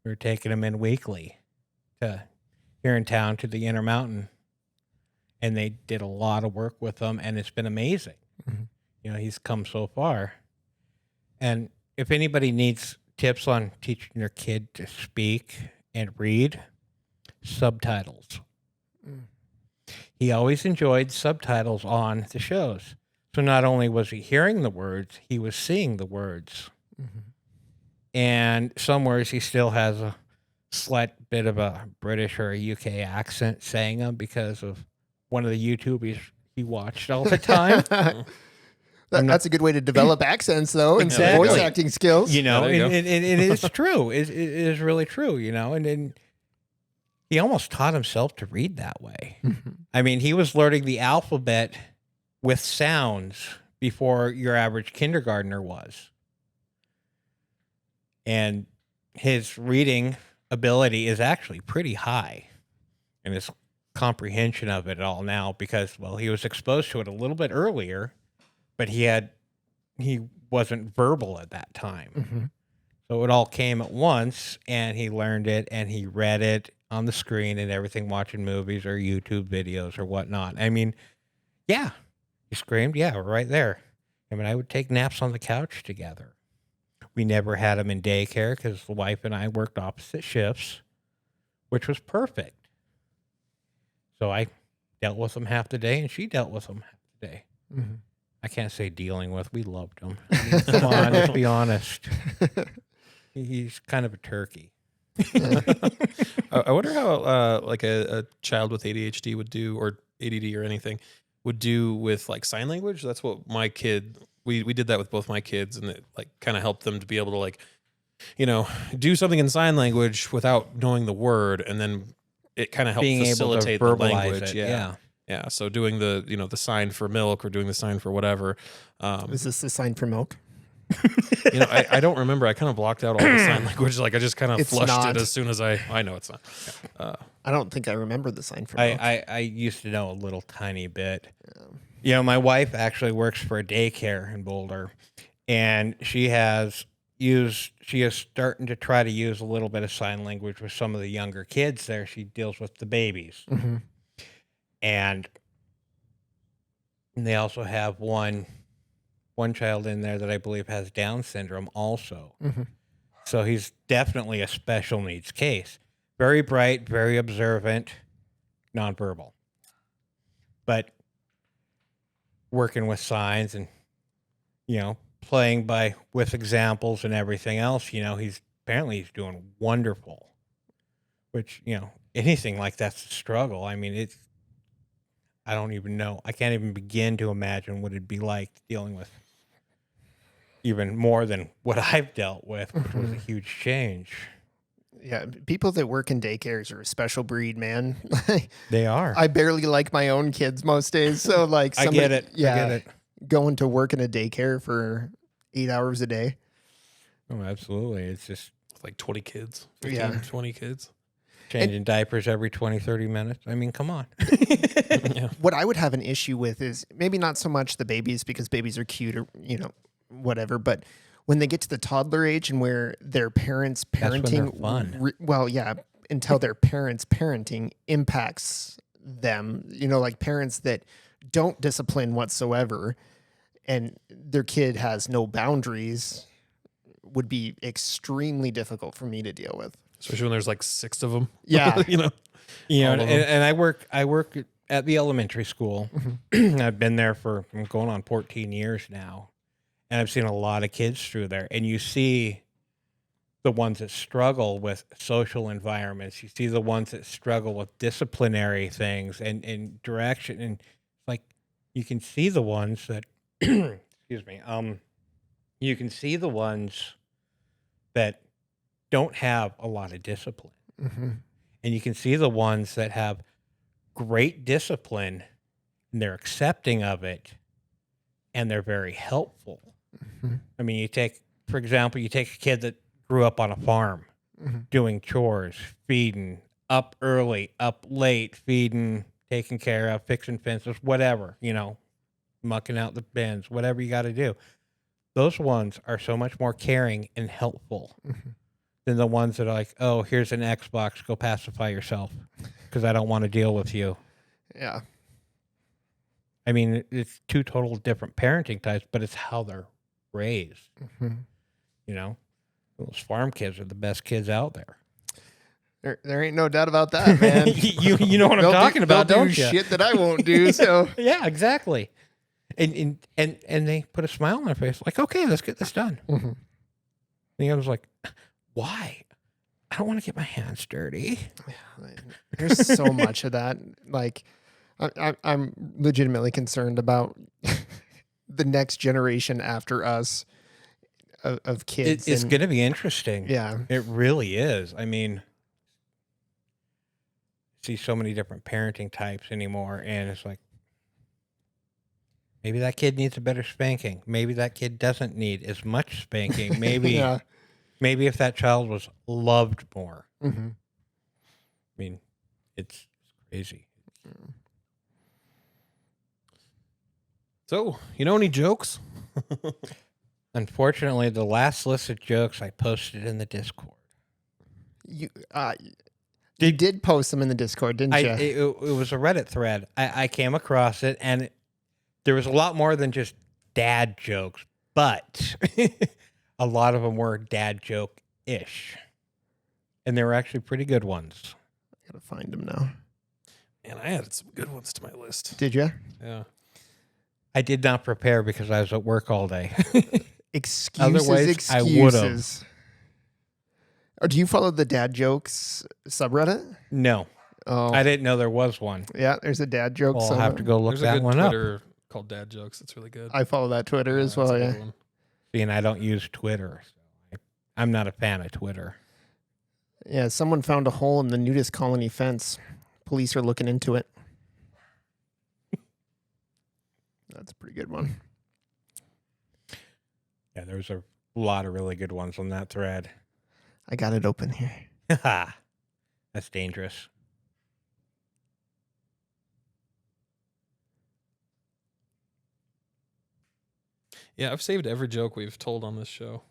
Speaker 3: We were taking him in weekly to here in town to the Intermountain. And they did a lot of work with him, and it's been amazing.
Speaker 1: Mm-hmm.
Speaker 3: He's come so far. And if anybody needs tips on teaching their kid to speak and read, subtitles. He always enjoyed subtitles on the shows. So not only was he hearing the words, he was seeing the words. And some words he still has a slight bit of a British or a UK accent saying them because of one of the YouTubers he watched all the time.
Speaker 1: That's a good way to develop accents, though, and some
Speaker 3: Exactly.
Speaker 1: voice acting skills.
Speaker 3: You know,
Speaker 2: there you
Speaker 3: and
Speaker 2: go.
Speaker 3: it is true. It is really true, you know, and then he almost taught himself to read that way. I mean, he was learning the alphabet with sounds before your average kindergartner was. And his reading ability is actually pretty high, and his comprehension of it all now because, well, he was exposed to it a little bit earlier, but he wasn't verbal at that time. So it all came at once, and he learned it, and he read it on the screen and everything, watching movies or YouTube videos or whatnot. I mean, yeah, he screamed, yeah, we're right there. I mean, I would take naps on the couch together. We never had him in daycare because the wife and I worked opposite shifts, which was perfect. So I dealt with him half the day, and she dealt with him half the day. I can't say dealing with. We loved him. I mean, come on, let's be honest. He's kind of a turkey.
Speaker 2: I wonder how like a child with ADHD would do, or ADD or anything, would do with like sign language. That's what my kid, we did that with both my kids, and it like kind of helped them to be able to like, you know, do something in sign language without knowing the word, and then it kind of helped
Speaker 3: Being able to
Speaker 2: facilitate the
Speaker 3: verbalize
Speaker 2: language.
Speaker 3: it,
Speaker 2: Yeah. Yeah. So doing the, you know, the sign for milk or doing the sign for whatever.
Speaker 1: Is this the sign for milk?
Speaker 2: You know, I don't remember. I kind of blocked out all the sign language. Like I just kind of
Speaker 1: It's
Speaker 2: flushed
Speaker 1: not.
Speaker 2: it as soon as I know it's not.
Speaker 1: I don't think I remember the sign for milk.
Speaker 3: I used to know a little tiny bit. You know, my wife actually works for a daycare in Boulder, and she is starting to try to use a little bit of sign language with some of the younger kids there. She deals with the babies. And they also have one child in there that I believe has Down syndrome also. So he's definitely a special needs case. Very bright, very observant, nonverbal. But working with signs and, you know, playing with examples and everything else, you know, he's doing wonderful. Which, you know, anything like that's a struggle. I mean, I don't even know. I can't even begin to imagine what it'd be like dealing with even more than what I've dealt with, which was a huge change.
Speaker 1: Yeah, people that work in daycares are a special breed, man.
Speaker 3: They are.
Speaker 1: I barely like my own kids most days, so like
Speaker 3: I get it.
Speaker 1: Yeah,
Speaker 3: I get it.
Speaker 1: going to work in a daycare for 8 hours a day.
Speaker 3: Oh, absolutely. It's just
Speaker 2: Like 20 kids, 15,
Speaker 1: Yeah.
Speaker 2: 20 kids.
Speaker 3: changing diapers every 20, 30 minutes. I mean, come on.
Speaker 2: Yeah.
Speaker 1: What I would have an issue with is maybe not so much the babies, because babies are cute or, you know, whatever, but when they get to the toddler age and where their parents
Speaker 3: That's when
Speaker 1: parenting,
Speaker 3: they're fun.
Speaker 1: well, yeah, until their parents parenting impacts them, you know, like parents that don't discipline whatsoever and their kid has no boundaries would be extremely difficult for me to deal with.
Speaker 2: Especially when there's like 6 of them.
Speaker 1: Yeah.
Speaker 2: You know,
Speaker 3: You know,
Speaker 2: All of
Speaker 3: and I work at the elementary school. I've been there I'm going on 14 years now, and I've seen a lot of kids through there. And you see the ones that struggle with social environments. You see the ones that struggle with disciplinary things and direction. And like you can see the ones that, excuse me, you can see the ones that don't have a lot of discipline. And you can see the ones that have great discipline and they're accepting of it and they're very helpful. I mean, for example, you take a kid that grew up on a farm doing chores, feeding, up early, up late, feeding, taking care of, fixing fences, whatever, you know, mucking out the bins, whatever you got to do. Those ones are so much more caring and helpful than the ones that are like, oh, here's an Xbox, go pacify yourself because I don't want to deal with you.
Speaker 1: Yeah.
Speaker 3: I mean, it's two total different parenting types, but it's how they're raised. You know, those farm kids are the best kids out there.
Speaker 1: There ain't no doubt about that, man.
Speaker 3: you know what I'm
Speaker 1: They'll
Speaker 3: talking about,
Speaker 1: they'll
Speaker 3: don't
Speaker 1: do
Speaker 3: you?
Speaker 1: shit that I won't do. So
Speaker 3: Yeah, exactly. And they put a smile on their face, like, okay, let's get this done.
Speaker 1: Mhm.
Speaker 3: And the other was like, why? I don't want to get my hands dirty.
Speaker 1: There's so much of that. Like, I'm legitimately concerned about the next generation after us of kids.
Speaker 3: It's
Speaker 1: and-
Speaker 3: going to be interesting.
Speaker 1: Yeah.
Speaker 3: It really is. I mean, see so many different parenting types anymore, and it's like, maybe that kid needs a better spanking. Maybe that kid doesn't need as much spanking. Maybe,
Speaker 1: Yeah.
Speaker 3: maybe if that child was loved more.
Speaker 1: Mm-hmm.
Speaker 3: I mean, it's crazy.
Speaker 2: So, you know any jokes?
Speaker 3: Unfortunately, the last list of jokes I posted in the Discord.
Speaker 1: You did post them in the Discord, didn't you?
Speaker 3: It was a Reddit thread. I came across it, and there was a lot more than just dad jokes, but a lot of them were dad joke-ish. And they were actually pretty good ones.
Speaker 1: I gotta find them now.
Speaker 2: Man, I added some good ones to my list.
Speaker 1: Did you?
Speaker 2: Yeah.
Speaker 3: I did not prepare because I was at work all day.
Speaker 1: Excuses,
Speaker 3: Otherwise, I would've.
Speaker 1: excuses. Oh, do you follow the dad jokes subreddit?
Speaker 3: No,
Speaker 1: Oh,
Speaker 3: I didn't know there was one.
Speaker 1: yeah. There's a dad joke.
Speaker 3: Well, I'll have to go look
Speaker 2: There's a
Speaker 3: that
Speaker 2: good
Speaker 3: one up.
Speaker 2: Twitter called Dad Jokes. It's really good.
Speaker 1: I follow that Twitter as
Speaker 2: that's
Speaker 1: well.
Speaker 2: a good
Speaker 1: Yeah.
Speaker 2: one.
Speaker 3: Seeing I don't use Twitter. So I'm not a fan of Twitter.
Speaker 1: Yeah. Someone found a hole in the nudist colony fence. Police are looking into it. That's a pretty good one.
Speaker 3: Yeah, there was a lot of really good ones on that thread.
Speaker 1: I got it open here.
Speaker 3: That's dangerous.
Speaker 2: Yeah, I've saved every joke we've told on this show.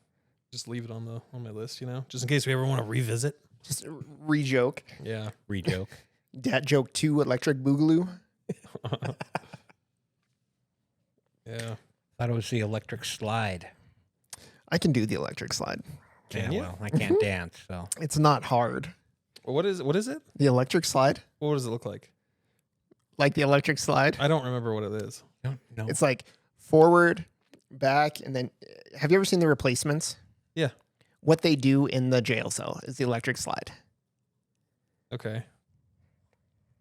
Speaker 2: Just leave it on my list, just in case we ever want to revisit.
Speaker 1: Just re-joke.
Speaker 2: Yeah.
Speaker 3: Re-joke.
Speaker 1: Dad joke 2, electric boogaloo.
Speaker 2: Yeah.
Speaker 3: Thought it was the electric slide.
Speaker 1: I can do the electric slide.
Speaker 2: Can
Speaker 3: Yeah,
Speaker 2: you?
Speaker 3: well, I can't dance, so.
Speaker 1: It's not hard.
Speaker 2: Well, what is it?
Speaker 1: The electric slide,
Speaker 2: What does it look like?
Speaker 1: like the electric slide.
Speaker 2: I don't remember what it is.
Speaker 3: No.
Speaker 1: It's like forward, back, and then have you ever seen The Replacements?
Speaker 2: Yeah.
Speaker 1: What they do in the jail cell is the electric slide.
Speaker 2: Okay.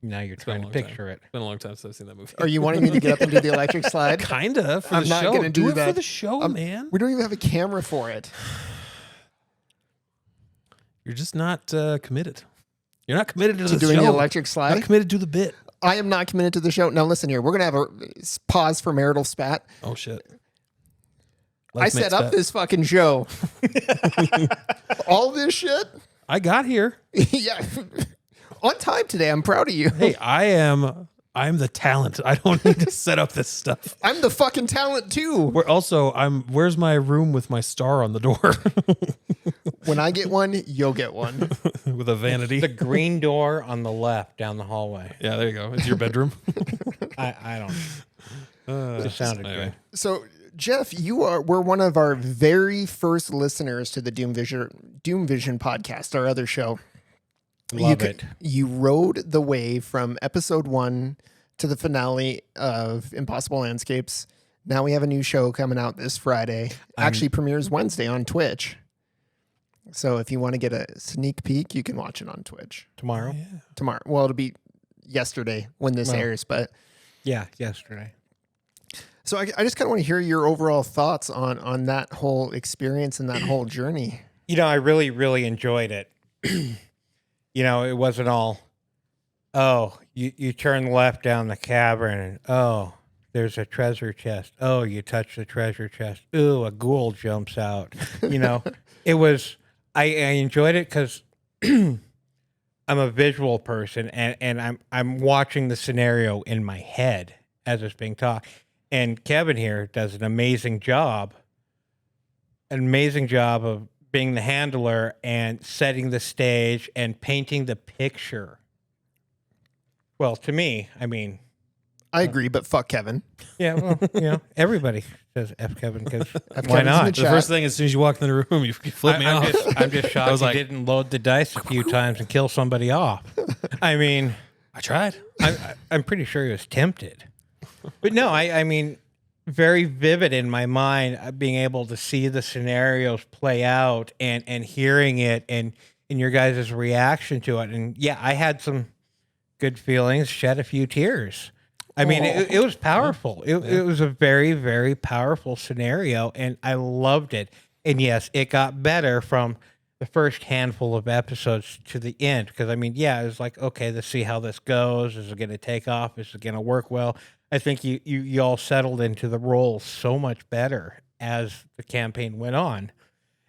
Speaker 3: Now you're
Speaker 2: been a
Speaker 3: trying to
Speaker 2: long time.
Speaker 3: picture it.
Speaker 2: It's been a long time since I've seen that movie.
Speaker 1: Are you wanting me to get up and do the electric slide?
Speaker 2: Kinda for
Speaker 1: I'm
Speaker 2: the
Speaker 1: not
Speaker 2: show.
Speaker 1: gonna do
Speaker 2: it for
Speaker 1: that.
Speaker 2: the show, man.
Speaker 1: We don't even have a camera for it.
Speaker 2: You're just not committed. You're not committed to
Speaker 1: To
Speaker 2: the
Speaker 1: doing
Speaker 2: show.
Speaker 1: the electric
Speaker 2: Not
Speaker 1: slide?
Speaker 2: committed to the bit.
Speaker 1: I am not committed to the show. Now listen here. We're going to have a pause for marital spat.
Speaker 2: Oh shit.
Speaker 1: I set up this fucking show. All this shit?
Speaker 2: I got here.
Speaker 1: Yeah. On time today. I'm proud of you.
Speaker 2: Hey, I'm the talent. I don't need to set up this stuff.
Speaker 1: I'm the fucking talent too.
Speaker 2: Where's my room with my star on the door
Speaker 1: When I get one, you'll get one.
Speaker 2: with a vanity?
Speaker 3: The green door on the left down the hallway.
Speaker 2: Yeah, there you go. It's your bedroom.
Speaker 3: I don't know. It sounded
Speaker 2: anyway.
Speaker 3: good.
Speaker 1: So, Jeff, we're one of our very first listeners to the Doom Vision podcast, our other show.
Speaker 3: Love it.
Speaker 1: You rode the wave from episode 1 to the finale of Impossible Landscapes. Now we have a new show coming out this Friday. Actually premieres Wednesday on Twitch. So if you want to get a sneak peek, you can watch it on Twitch
Speaker 3: Tomorrow?
Speaker 1: tomorrow. Well, it'll be yesterday when this airs, but
Speaker 3: Yeah, yesterday.
Speaker 1: so I just kind of want to hear your overall thoughts on that whole experience and that whole journey.
Speaker 3: You know, I really, really enjoyed it. It wasn't all, oh, you turn left down the cavern and, oh, there's a treasure chest. Oh, you touch the treasure chest. Ooh, a ghoul jumps out. It was, I enjoyed it because I'm a visual person and I'm watching the scenario in my head as it's being taught. And Kevin here does an amazing job of being the handler and setting the stage and painting the picture. Well, to me, I mean,
Speaker 1: I agree, but fuck Kevin.
Speaker 3: Yeah, well, everybody says F Kevin because why
Speaker 1: Kevin's in
Speaker 3: not?
Speaker 1: the
Speaker 2: The
Speaker 1: chat.
Speaker 2: first thing, as soon as you walk in the room, you flip me off.
Speaker 3: I'm just shocked
Speaker 2: I was like,
Speaker 3: he didn't load the dice a few times and kill somebody off. I mean,
Speaker 2: I tried.
Speaker 3: I'm pretty sure he was tempted. But no, I mean, very vivid in my mind, being able to see the scenarios play out and hearing it and your guys' reaction to it. And yeah, I had some good feelings, shed a few tears. I mean, it was powerful. It was a very, very powerful scenario, and I loved it. And yes, it got better from the first handful of episodes to the end. Because, I mean, yeah, it was like, okay, let's see how this goes. Is it going to take off? Is it going to work well? I think you all settled into the role so much better as the campaign went on.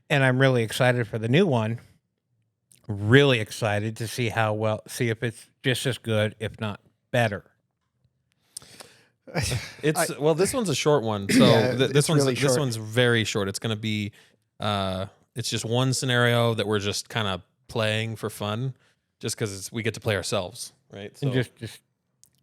Speaker 3: And I'm really excited for the new one. Really excited to see see if it's just as good, if not better.
Speaker 2: This one's a short one. So
Speaker 1: Yeah,
Speaker 2: this
Speaker 1: really short.
Speaker 2: one's very short. It's going to be, it's just one scenario that we're just kind of playing for fun, just because we get to play ourselves, right? So
Speaker 3: And just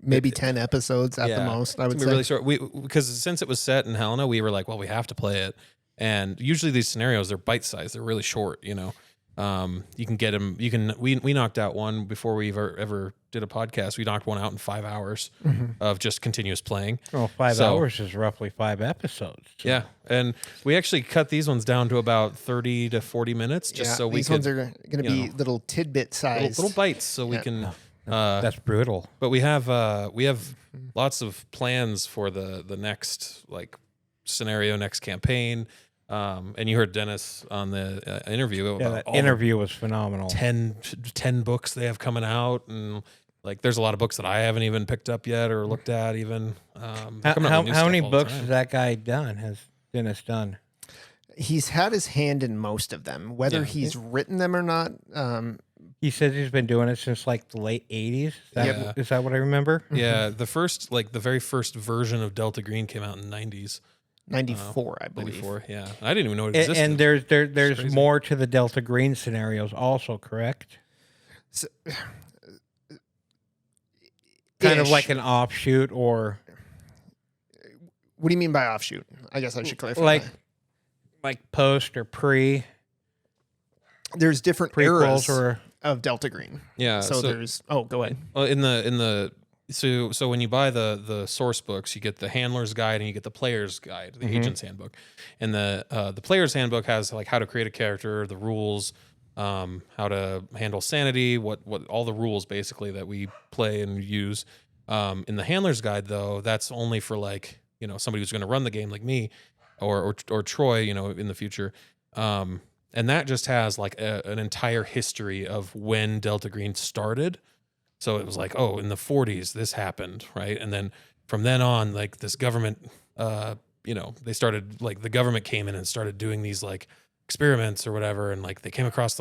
Speaker 1: Maybe 10 episodes at the
Speaker 2: yeah,
Speaker 1: most, I would
Speaker 2: it's
Speaker 1: say.
Speaker 2: gonna be really short. Because since it was set in Helena, we were like, well, we have to play it. And usually these scenarios, they're bite sized. They're really short, you know. You can get them. We knocked out one before we ever did a podcast. We knocked one out in 5 hours of just continuous playing.
Speaker 3: Well, 5 hours is roughly 5 episodes. So.
Speaker 2: Yeah, and we actually cut these ones down to about 30 to 40 minutes, just so
Speaker 1: these ones are going to be little tidbit size.
Speaker 2: little bites, so we can.
Speaker 3: That's brutal.
Speaker 2: But we have lots of plans for the next scenario, next campaign. And you heard Dennis on the interview.
Speaker 3: Yeah,
Speaker 2: about
Speaker 3: that interview was phenomenal.
Speaker 2: 10 books they have coming out, and there's a lot of books that I haven't even picked up yet or looked at even.
Speaker 3: How many books has that guy done? Has Dennis done?
Speaker 1: He's had his hand in most of them, whether he's written them or not.
Speaker 3: He says he's been doing it since the late 80s. Is that what I remember?
Speaker 2: Yeah, the very first version of Delta Green came out in the 90s.
Speaker 1: 94, I believe.
Speaker 2: 94, yeah. I didn't even know it existed.
Speaker 3: And there's more to the Delta Green scenarios also, correct?
Speaker 1: So,
Speaker 3: kind of like an offshoot, or
Speaker 1: what do you mean by offshoot? I guess I should clarify.
Speaker 3: Like post or pre.
Speaker 1: There's different
Speaker 3: prequels
Speaker 1: eras of Delta Green.
Speaker 2: Yeah.
Speaker 1: So there's. Oh, go ahead.
Speaker 2: Well, so when you buy the source books, you get the handler's guide and you get the player's guide, the agent's handbook, and the player's handbook has how to create a character, the rules, how to handle sanity, what all the rules basically that we play and use. In the handler's guide, though, that's only for somebody who's going to run the game like me, or Troy, in the future. And that just has an entire history of when Delta Green started. So it was in the 40s, this happened, right? And then from then on, this government, they started, the government came in and started doing these, experiments or whatever. And, they came across,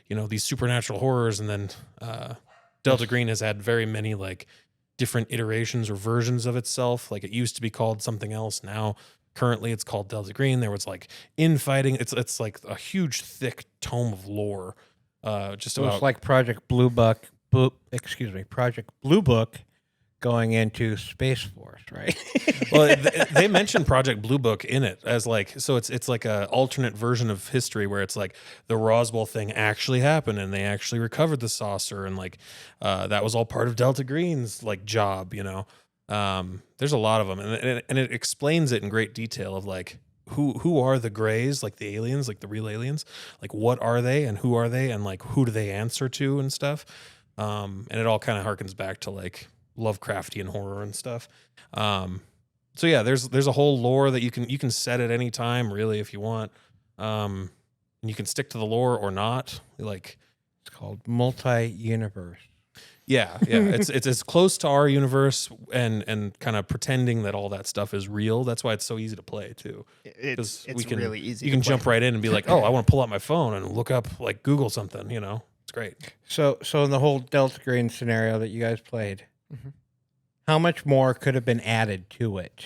Speaker 2: these supernatural horrors. And then Delta Green has had very many, different iterations or versions of itself. It used to be called something else. Now, currently, it's called Delta Green. There was, infighting. It's a huge, thick tome of lore. Just
Speaker 3: so
Speaker 2: about...
Speaker 3: it's like Project Blue Book. Project Blue Book going into Space Force, right?
Speaker 2: Well, they mentioned Project Blue Book in it as so it's like a alternate version of history where it's the Roswell thing actually happened and they actually recovered the saucer and that was all part of Delta Green's job, there's a lot of them and it explains it in great detail of who are the Greys, the aliens, the real aliens, what are they and who are they and who do they answer to and stuff. And it all kind of harkens back to Lovecraftian horror and stuff. So yeah, there's a whole lore that you can set at any time, really, if you want. And you can stick to the lore or not. It's
Speaker 3: called multi-universe.
Speaker 2: Yeah. It's as close to our universe and kind of pretending that all that stuff is real. That's why it's so easy to play too.
Speaker 1: It's really easy.
Speaker 2: You can jump right in and be oh, I want to pull out my phone and look up Google something. It's great.
Speaker 3: So in the whole Delta Green scenario that you guys played, how much more could have been added to it,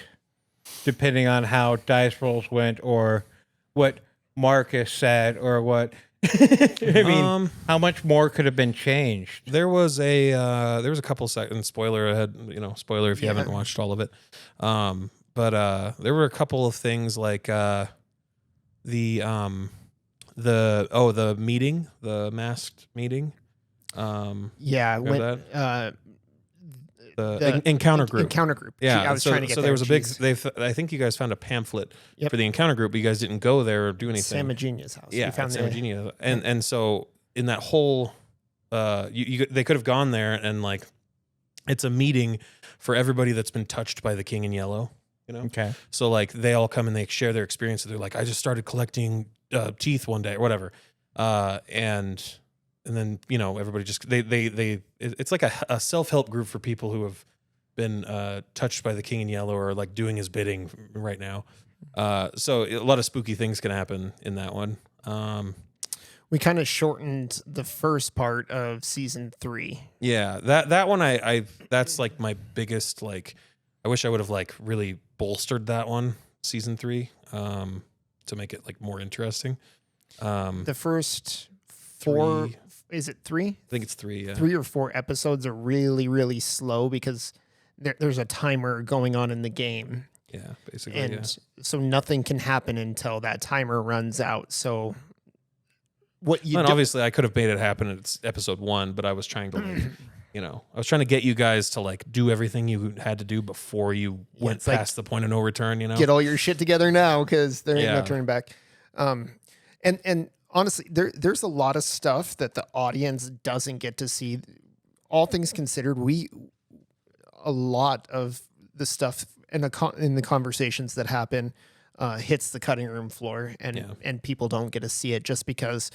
Speaker 3: depending on how dice rolls went, or what Marcus said, or what I mean, how much more could have been changed?
Speaker 2: There was a couple seconds spoiler ahead, spoiler if you haven't watched all of it. But there were a couple of things like the meeting, the masked meeting. The encounter group.
Speaker 1: Encounter group.
Speaker 2: Yeah,
Speaker 1: I was trying to get
Speaker 2: so there was a big. I think you guys found a pamphlet for the encounter group, but you guys didn't go there or do anything.
Speaker 1: Sam Agenia's house.
Speaker 2: Yeah, Sam Agenia, and so in that whole, they could have gone there and like, it's a meeting for everybody that's been touched by the King in Yellow.
Speaker 3: Okay.
Speaker 2: So like they all come and they share their experience. They're like, I just started collecting teeth one day or whatever, and then everybody just it's like a self-help group for people who have been touched by the King in Yellow or like doing his bidding right now. So a lot of spooky things can happen in that one.
Speaker 1: We kind of shortened the first part of season 3.
Speaker 2: Yeah, that one I that's like my biggest, like, I wish I would have like really bolstered that one, season 3, to make it like more interesting.
Speaker 1: The first 4, is it 3?
Speaker 2: I think it's 3. Yeah.
Speaker 1: 3 or 4 episodes are really, really slow because there's a timer going on in the game.
Speaker 2: Yeah, basically.
Speaker 1: And so nothing can happen until that timer runs out. So obviously
Speaker 2: I could have made it happen at episode 1, but I was trying to like, I was trying to get you guys to like do everything you had to do before you went past the point of no return,
Speaker 1: Get all your shit together now because there ain't no turning back. And honestly, there's a lot of stuff that the audience doesn't get to see. All things considered, a lot of the stuff in the conversations that happen hits the cutting room floor, and people don't get to see it just because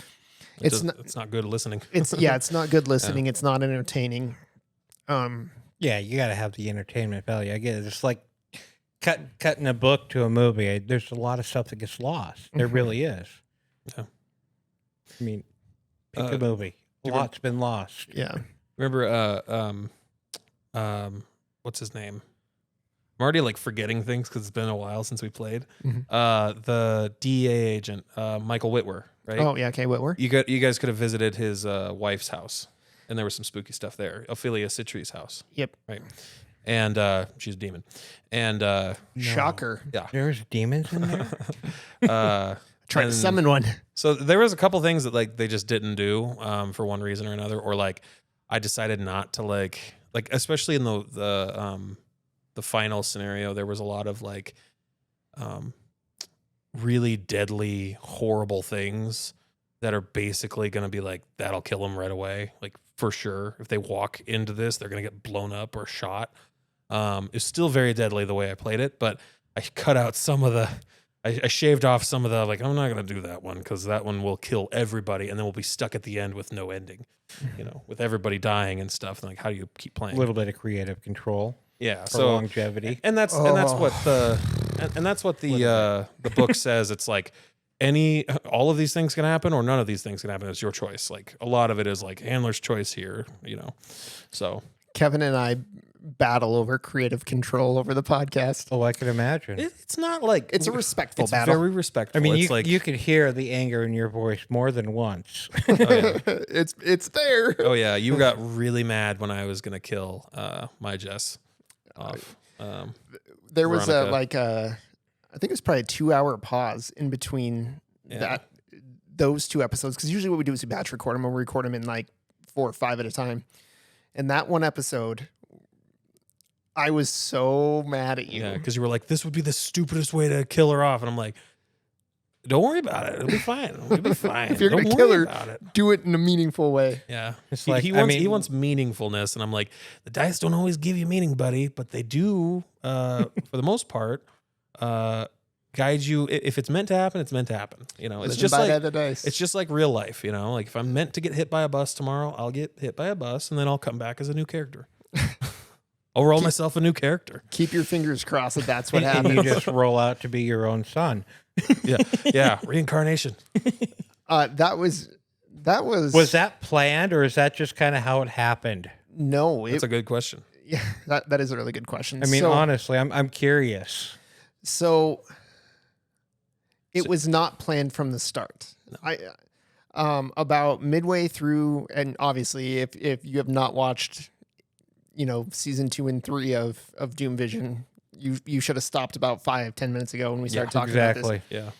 Speaker 1: it's
Speaker 2: not good listening.
Speaker 1: It's not good listening. It's not entertaining.
Speaker 3: Yeah, you got to have the entertainment value. I get it. It's like cutting a book to a movie. There's a lot of stuff that gets lost. There really is.
Speaker 2: Yeah.
Speaker 3: I mean, pick a movie. A lot's been lost.
Speaker 1: Yeah.
Speaker 2: Remember, what's his name? I'm already like forgetting things because it's been a while since we played.
Speaker 1: Mm-hmm.
Speaker 2: The DEA agent, Michael Whitwer, right?
Speaker 1: Oh yeah, okay, Whitwer.
Speaker 2: You guys could have visited his wife's house, and there was some spooky stuff there. Ophelia Citri's house.
Speaker 1: Yep.
Speaker 2: Right. And she's a demon. And
Speaker 1: shocker.
Speaker 2: Yeah.
Speaker 3: There's demons in there.
Speaker 1: Try to summon one.
Speaker 2: So there was a couple things that like they just didn't do for one reason or another, or like I decided not to like especially in the final scenario, there was a lot of like really deadly, horrible things that are basically going to be like, that'll kill them right away. Like for sure, if they walk into this, they're going to get blown up or shot. It's still very deadly the way I played it, but I cut out some of the. I shaved off some of the, like, I'm not going to do that one because that one will kill everybody and then we'll be stuck at the end with no ending, with everybody dying and stuff. And like, how do you keep playing?
Speaker 3: A little bit of creative control.
Speaker 2: Yeah.
Speaker 3: For longevity.
Speaker 2: And that's what the book says. It's like all of these things can happen or none of these things can happen. It's your choice. Like a lot of it is like handler's choice here, so.
Speaker 1: Kevin and I battle over creative control over the podcast.
Speaker 3: Oh, I can imagine.
Speaker 2: It's not like
Speaker 1: it's a respectful
Speaker 2: it's
Speaker 1: battle.
Speaker 2: Very respectful.
Speaker 3: I mean,
Speaker 2: it's
Speaker 3: you could hear the anger in your voice more than once.
Speaker 2: Oh, yeah.
Speaker 1: It's there.
Speaker 2: Oh yeah, you got really mad when I was gonna kill my Jess off.
Speaker 1: There was
Speaker 2: Veronica.
Speaker 1: I think it was probably a 2-hour pause in between those 2 episodes because usually what we do is we batch record them and we record them in like 4 or 5 at a time. And that one episode, I was so mad at you.
Speaker 2: Yeah, because you were like, this would be the stupidest way to kill her off. And I'm like, don't worry about it. It'll be fine. It'll be fine.
Speaker 1: If you're going to kill her, do it in a meaningful way.
Speaker 2: Yeah.
Speaker 3: It's
Speaker 2: he wants meaningfulness. And I'm like, the dice don't always give you meaning, buddy, but they do, for the most part, guide you. If it's meant to happen, it's meant to happen. It's just like real life. Like if I'm meant to get hit by a bus tomorrow, I'll get hit by a bus and then I'll come back as a new character. I'll roll myself a new character.
Speaker 1: Keep your fingers crossed that that's what
Speaker 3: And
Speaker 1: happens.
Speaker 3: you just roll out to be your own son.
Speaker 2: Yeah. Reincarnation.
Speaker 1: That was.
Speaker 3: Was that planned or is that just kind of how it happened?
Speaker 1: No,
Speaker 2: that's a good question.
Speaker 1: Yeah, that is a really good question.
Speaker 3: I mean, honestly, I'm curious.
Speaker 1: So it was not planned from the start. No. About midway through, and obviously, if you have not watched, season 2 and 3 of Doom Vision, you should have stopped about 5-10 minutes ago when we started talking about this.
Speaker 2: Yeah.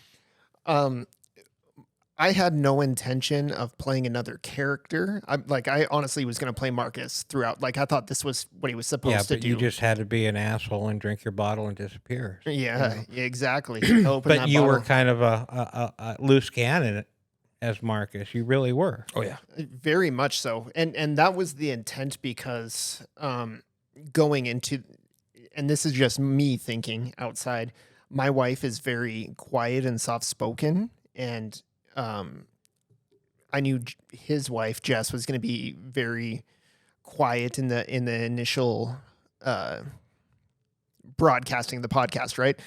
Speaker 1: I had no intention of playing another character. I honestly was going to play Marcus throughout. Like, I thought this was what he was supposed to
Speaker 3: but
Speaker 1: do.
Speaker 3: you just had to be an asshole and drink your bottle and disappear.
Speaker 1: Yeah, exactly.
Speaker 3: But you were kind of a loose cannon as Marcus. You really were.
Speaker 2: Oh yeah.
Speaker 1: Very much so. And that was the intent because going into, and this is just me thinking outside, my wife is very quiet and soft-spoken, and I knew his wife Jess was going to be very quiet in the initial broadcasting the podcast, right?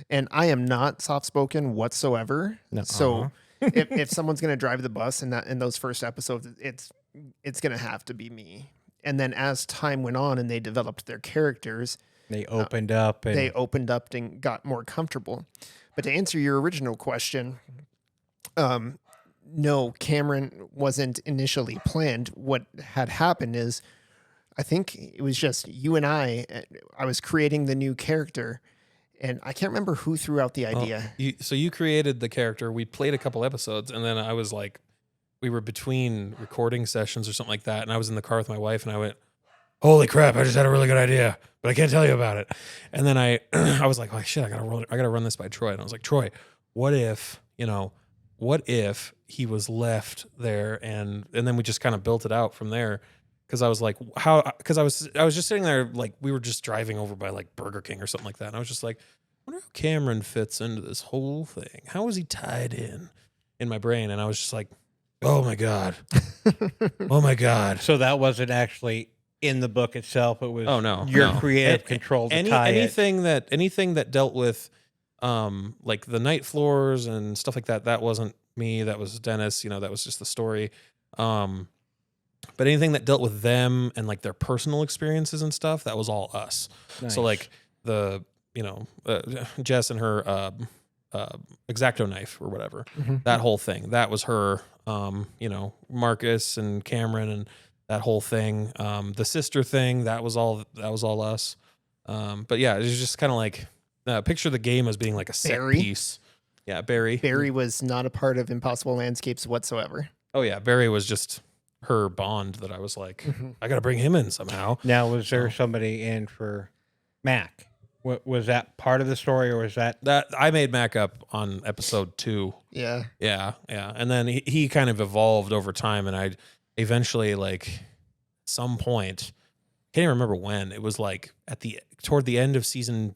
Speaker 1: And I am not soft spoken whatsoever.
Speaker 3: No.
Speaker 1: So if someone's going to drive the bus in those first episodes, it's going to have to be me. And then as time went on and they developed their characters,
Speaker 3: they opened up
Speaker 1: and got more comfortable. But to answer your original question, no, Cameron wasn't initially planned. What had happened is, I think it was just you and I was creating the new character, and I can't remember who threw out the idea.
Speaker 2: So you created the character. We played a couple episodes, and then I was like, we were between recording sessions or something like that, and I was in the car with my wife, and I went, holy crap, I just had a really good idea, but I can't tell you about it. And then I was like, oh shit, I gotta run this by Troy. And I was like, Troy, what if he was left there, and then we just kind of built it out from there. Cause I was like, cause I was just sitting there, like we were just driving over by like Burger King or something like that. And I was just like, I wonder how Cameron fits into this whole thing. How is he tied in my brain? And I was just like, oh my God. Oh my God.
Speaker 3: So that wasn't actually in the book itself. It was your creative control to tie
Speaker 2: anything that dealt with like the night floors and stuff like that wasn't me. That was Dennis. That was just the story. But anything that dealt with them and like their personal experiences and stuff, that was all us. Nice. So like the Jess and her X-Acto knife or whatever, that whole thing, that was her. Marcus and Cameron and that whole thing. The sister thing, that was all us. But yeah, it was just kind of like picture the game as being like a set piece. Yeah, Barry.
Speaker 1: Barry was not a part of Impossible Landscapes whatsoever.
Speaker 2: Oh yeah, Barry was just her bond that I was like, I got to bring him in somehow.
Speaker 3: Now, was there somebody in for Mac? Was that part of the story, or was that
Speaker 2: I made Mac up on episode 2?
Speaker 1: Yeah.
Speaker 2: And then he kind of evolved over time, and I eventually, like, some point, can't even remember when, it was like toward the end of season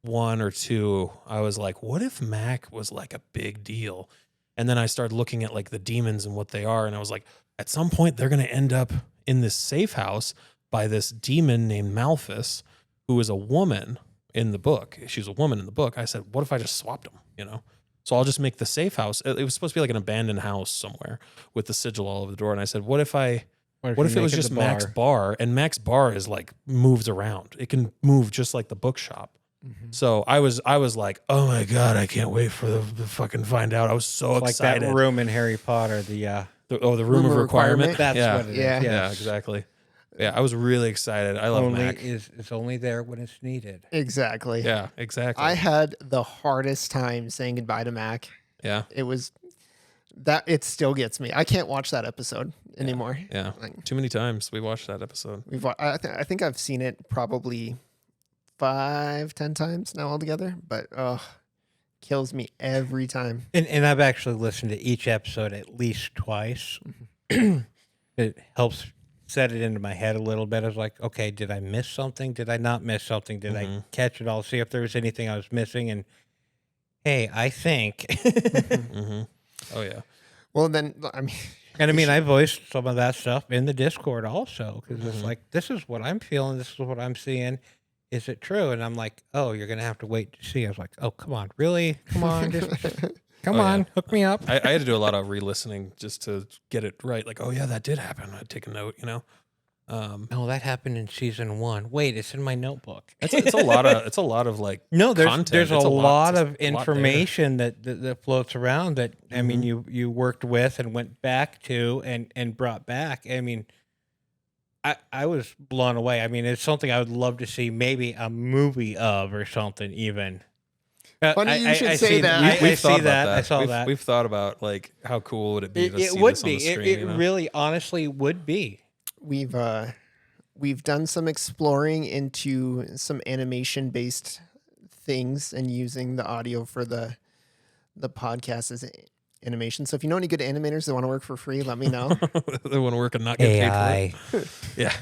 Speaker 2: 1 or 2, I was like, what if Mac was like a big deal? And then I started looking at like the demons and what they are, and I was like, at some point they're going to end up in this safe house by this demon named Malphus, who is a woman in the book. She's a woman in the book. I said, what if I just swapped them, So I'll just make the safe house. It was supposed to be like an abandoned house somewhere with the sigil all over the door. And I said, what if it was just Mac's bar? And Mac's bar is like moves around. It can move just like the bookshop. So I was like, oh my God, I can't wait for the fucking find out. I was so excited.
Speaker 3: Like that room in Harry Potter, the
Speaker 2: room of requirement.
Speaker 3: That's what it is.
Speaker 2: Yeah, exactly. Yeah, I was really excited. I love Mac.
Speaker 3: It's only there when it's needed.
Speaker 1: Exactly.
Speaker 2: Yeah, exactly.
Speaker 1: I had the hardest time saying goodbye to Mac.
Speaker 2: Yeah.
Speaker 1: It was that it still gets me. I can't watch that episode anymore.
Speaker 2: Yeah. Too many times we watched that episode.
Speaker 1: I think I've seen it probably 5-10 times now altogether, but kills me every time.
Speaker 3: And I've actually listened to each episode at least twice. It helps set it into my head a little bit. I was like, okay, did I miss something? Did I not miss something? Did I catch it all? See if there was anything I was missing. And hey, I think.
Speaker 2: Oh yeah.
Speaker 1: Well, then
Speaker 3: I voiced some of that stuff in the Discord also, because it's like, this is what I'm feeling. This is what I'm seeing. Is it true? And I'm like, oh, you're going to have to wait to see. I was like, oh, come on. Really? Come on. Come on. Hook me up.
Speaker 2: I had to do a lot of re-listening just to get it right. Like, oh, yeah, that did happen. I'd take a note,
Speaker 3: Oh, that happened in season 1. Wait, it's in my notebook.
Speaker 2: It's a lot of like
Speaker 3: No,
Speaker 2: content.
Speaker 3: there's a
Speaker 2: It's
Speaker 3: lot of
Speaker 2: there.
Speaker 3: information that floats around that I mean you worked with and went back to and brought back. I mean, I was blown away. I mean, it's something I would love to see maybe a movie of or something even.
Speaker 1: Funny you should say
Speaker 3: see
Speaker 1: that.
Speaker 2: We've thought about
Speaker 3: that. I saw that.
Speaker 2: We've thought about like how cool would it be to
Speaker 3: It
Speaker 2: see
Speaker 3: would
Speaker 2: this on
Speaker 3: be.
Speaker 2: the screen.
Speaker 3: It
Speaker 2: you know?
Speaker 3: really, honestly, would be.
Speaker 1: We've done some exploring into some animation based things and using the audio for the podcast as animation. So if you know any good animators that want to work for free, let me know.
Speaker 2: They want to work and not get paid for it. Yeah.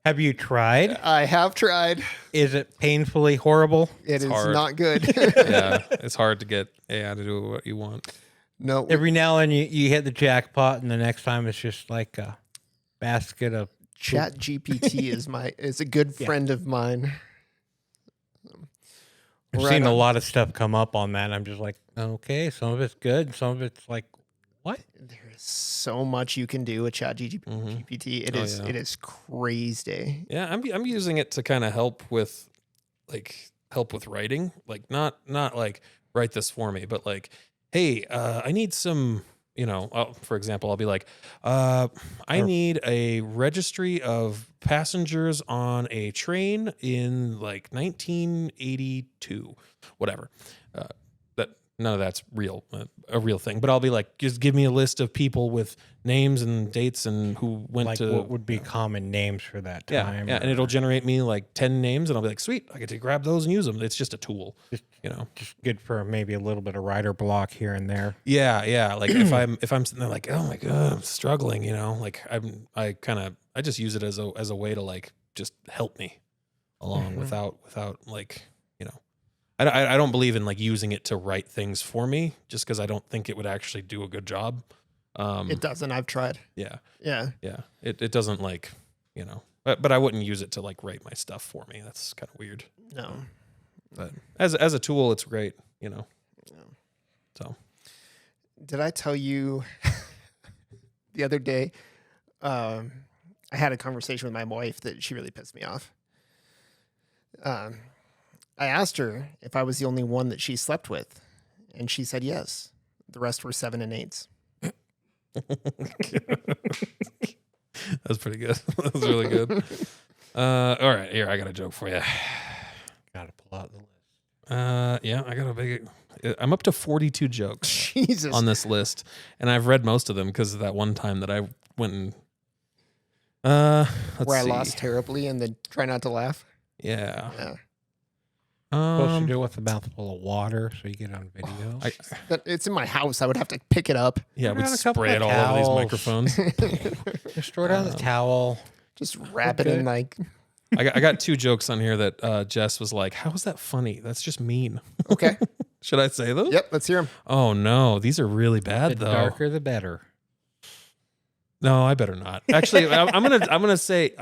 Speaker 3: Have you tried?
Speaker 1: I have tried.
Speaker 3: Is it painfully horrible?
Speaker 1: It is
Speaker 2: hard.
Speaker 1: not good.
Speaker 2: Yeah, it's hard to get AI to do what you want.
Speaker 1: No.
Speaker 3: Every now and then you hit the jackpot, and the next time it's just like a basket of
Speaker 1: Chat GPT is a good friend of mine.
Speaker 3: I've
Speaker 1: Right
Speaker 3: seen a
Speaker 1: on.
Speaker 3: lot of stuff come up on that. And I'm just like, okay, some of it's good, some of it's like, what?
Speaker 1: There is so much you can do with Chat GPT. It is
Speaker 2: yeah.
Speaker 1: it is crazy.
Speaker 2: Yeah, I'm using it to kind of help with writing, like not like write this for me, but like, hey, I need some, for example, I'll be like, I need a registry of passengers on a train in like 1982, whatever. That none of that's a real thing, but I'll be like, just give me a list of people with names and dates and who went
Speaker 3: Like
Speaker 2: to
Speaker 3: what would be common names for that time?
Speaker 2: yeah, and it'll generate me like 10 names, and I'll be like, sweet, I get to grab those and use them. It's just a tool,
Speaker 3: Just good for maybe a little bit of writer block here and there.
Speaker 2: Yeah. Like if I'm sitting there like, oh my god, I'm struggling, like I just use it as a way to like just help me along without like, I don't believe in like using it to write things for me just because I don't think it would actually do a good job.
Speaker 1: It doesn't. I've tried.
Speaker 2: Yeah.
Speaker 1: Yeah.
Speaker 2: It doesn't like, but I wouldn't use it to like write my stuff for me. That's kind of weird.
Speaker 1: No.
Speaker 2: But as a tool, it's great, So
Speaker 1: Did I tell you the other day? I had a conversation with my wife that she really pissed me off. I asked her if I was the only one that she slept with, and she said yes. The rest were 7 and 8s.
Speaker 2: That was pretty good. That was really good. All right, here, I got a joke for you.
Speaker 3: Gotta pull out the list.
Speaker 2: Yeah, I got a big. I'm up to 42 jokes
Speaker 1: Jesus.
Speaker 2: on this list, and I've read most of them because of that one time that I went and. Let's
Speaker 1: Where I
Speaker 2: see.
Speaker 1: lost terribly and then try not to laugh.
Speaker 2: Yeah.
Speaker 1: Yeah.
Speaker 3: Supposed to do it with a mouthful of water so you get on video.
Speaker 1: But it's in my house. I would have to pick it up.
Speaker 2: Yeah,
Speaker 3: Put
Speaker 2: we'd
Speaker 3: on a couple
Speaker 2: spray it
Speaker 3: of
Speaker 2: all over these
Speaker 3: towels.
Speaker 2: microphones.
Speaker 3: Just throw it on the towel.
Speaker 1: Just wrap it
Speaker 3: Okay.
Speaker 1: in like,
Speaker 2: I got 2 jokes on here that Jess was like, "How is that funny? That's just mean."
Speaker 1: okay.
Speaker 2: Should I say those?
Speaker 1: Yep. Let's hear them.
Speaker 2: Oh no, these are really bad
Speaker 3: The
Speaker 2: though.
Speaker 3: darker, the better.
Speaker 2: No, I better not. Actually, I'm gonna say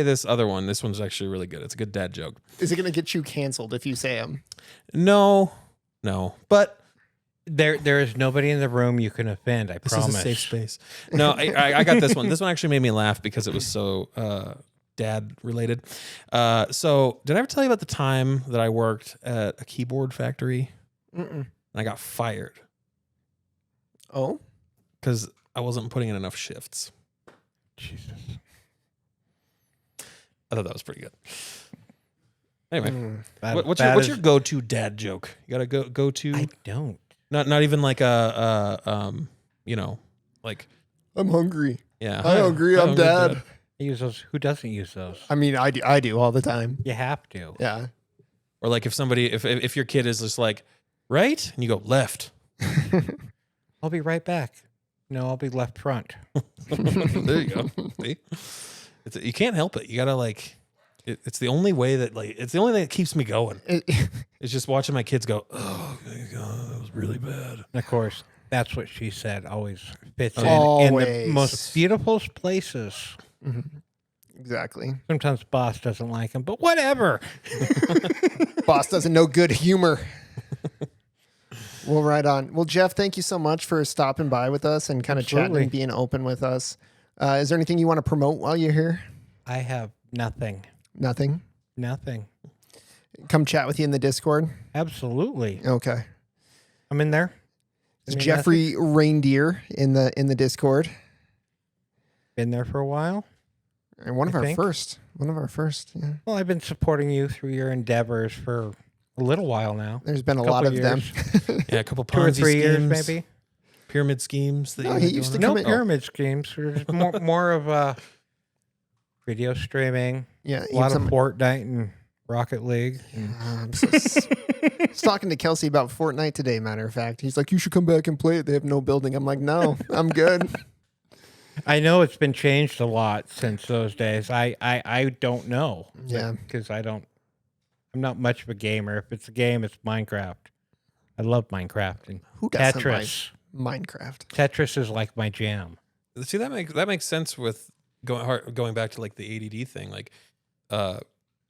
Speaker 2: this other one. This one's actually really good. It's a good dad joke.
Speaker 1: Is it going to get you canceled if you say them?
Speaker 2: No, but
Speaker 3: There is nobody in the room you can offend. I
Speaker 2: this
Speaker 3: promise.
Speaker 2: is a safe space. No, I got this one. This one actually made me laugh because it was so dad related. So did I ever tell you about the time that I worked at a keyboard factory and I got fired
Speaker 1: Oh,
Speaker 2: because I wasn't putting in enough shifts?
Speaker 3: Jesus.
Speaker 2: I thought that was pretty good. Anyway, what's your go-to dad joke? You got a go-to?
Speaker 3: I don't.
Speaker 2: Not even like like
Speaker 1: I'm hungry.
Speaker 2: yeah.
Speaker 1: I agree. I'm dad.
Speaker 3: I use those. Who doesn't use those?
Speaker 1: I mean, I do all the time.
Speaker 3: You have to.
Speaker 1: Yeah.
Speaker 2: Or like if your kid is just like right and you go left.
Speaker 3: I'll be right back. No, I'll be left front.
Speaker 2: There you go. See? You can't help it. You gotta like. It's the only way that it's the only thing that keeps me going. It's just watching my kids go. Oh God, that was really bad.
Speaker 3: And of course, that's what she said. Always fits in the
Speaker 1: Always.
Speaker 3: most beautiful places.
Speaker 1: Exactly.
Speaker 3: Sometimes boss doesn't like him, but whatever.
Speaker 1: Boss doesn't know good humor. Well, right on. Well, Jeff, thank you so much for stopping by with us and kind of chatting
Speaker 3: Absolutely.
Speaker 1: and being open with us. Is there anything you want to promote while you're here?
Speaker 3: I have nothing.
Speaker 1: Nothing. Come chat with you in the Discord.
Speaker 3: Absolutely.
Speaker 1: Okay.
Speaker 3: I'm in there.
Speaker 1: Is
Speaker 3: Any
Speaker 1: Jeffrey Reindeer in the Discord?
Speaker 3: Been there for a while.
Speaker 1: And one of
Speaker 3: I
Speaker 1: our
Speaker 3: think.
Speaker 1: first. Yeah.
Speaker 3: Well, I've been supporting you through your endeavors for a little while now.
Speaker 1: There's been a
Speaker 3: Couple
Speaker 1: lot of them.
Speaker 2: Yeah, a couple
Speaker 3: 2 or
Speaker 2: Ponzi
Speaker 3: 3 years,
Speaker 2: schemes,
Speaker 3: maybe.
Speaker 2: pyramid schemes. That
Speaker 1: No,
Speaker 2: you
Speaker 1: he
Speaker 2: were
Speaker 1: used
Speaker 2: doing.
Speaker 1: to
Speaker 3: No
Speaker 1: come in-
Speaker 3: pyramid schemes. There's more of video streaming.
Speaker 1: Yeah.
Speaker 3: A lot of Fortnite and Rocket League.
Speaker 1: I'm was talking to Kelsey about Fortnite today, matter of fact. He's like, you should come back and play it. They have no building. I'm like, no, I'm good.
Speaker 3: I know it's been changed a lot since those days. I don't know.
Speaker 1: Yeah.
Speaker 3: Because I'm not much of a gamer. If it's a game, it's Minecraft. I love Minecraft and
Speaker 1: Who doesn't
Speaker 3: Tetris.
Speaker 1: like Minecraft?
Speaker 3: Tetris is like my jam.
Speaker 2: See, that makes sense with going back to like the ADD thing, like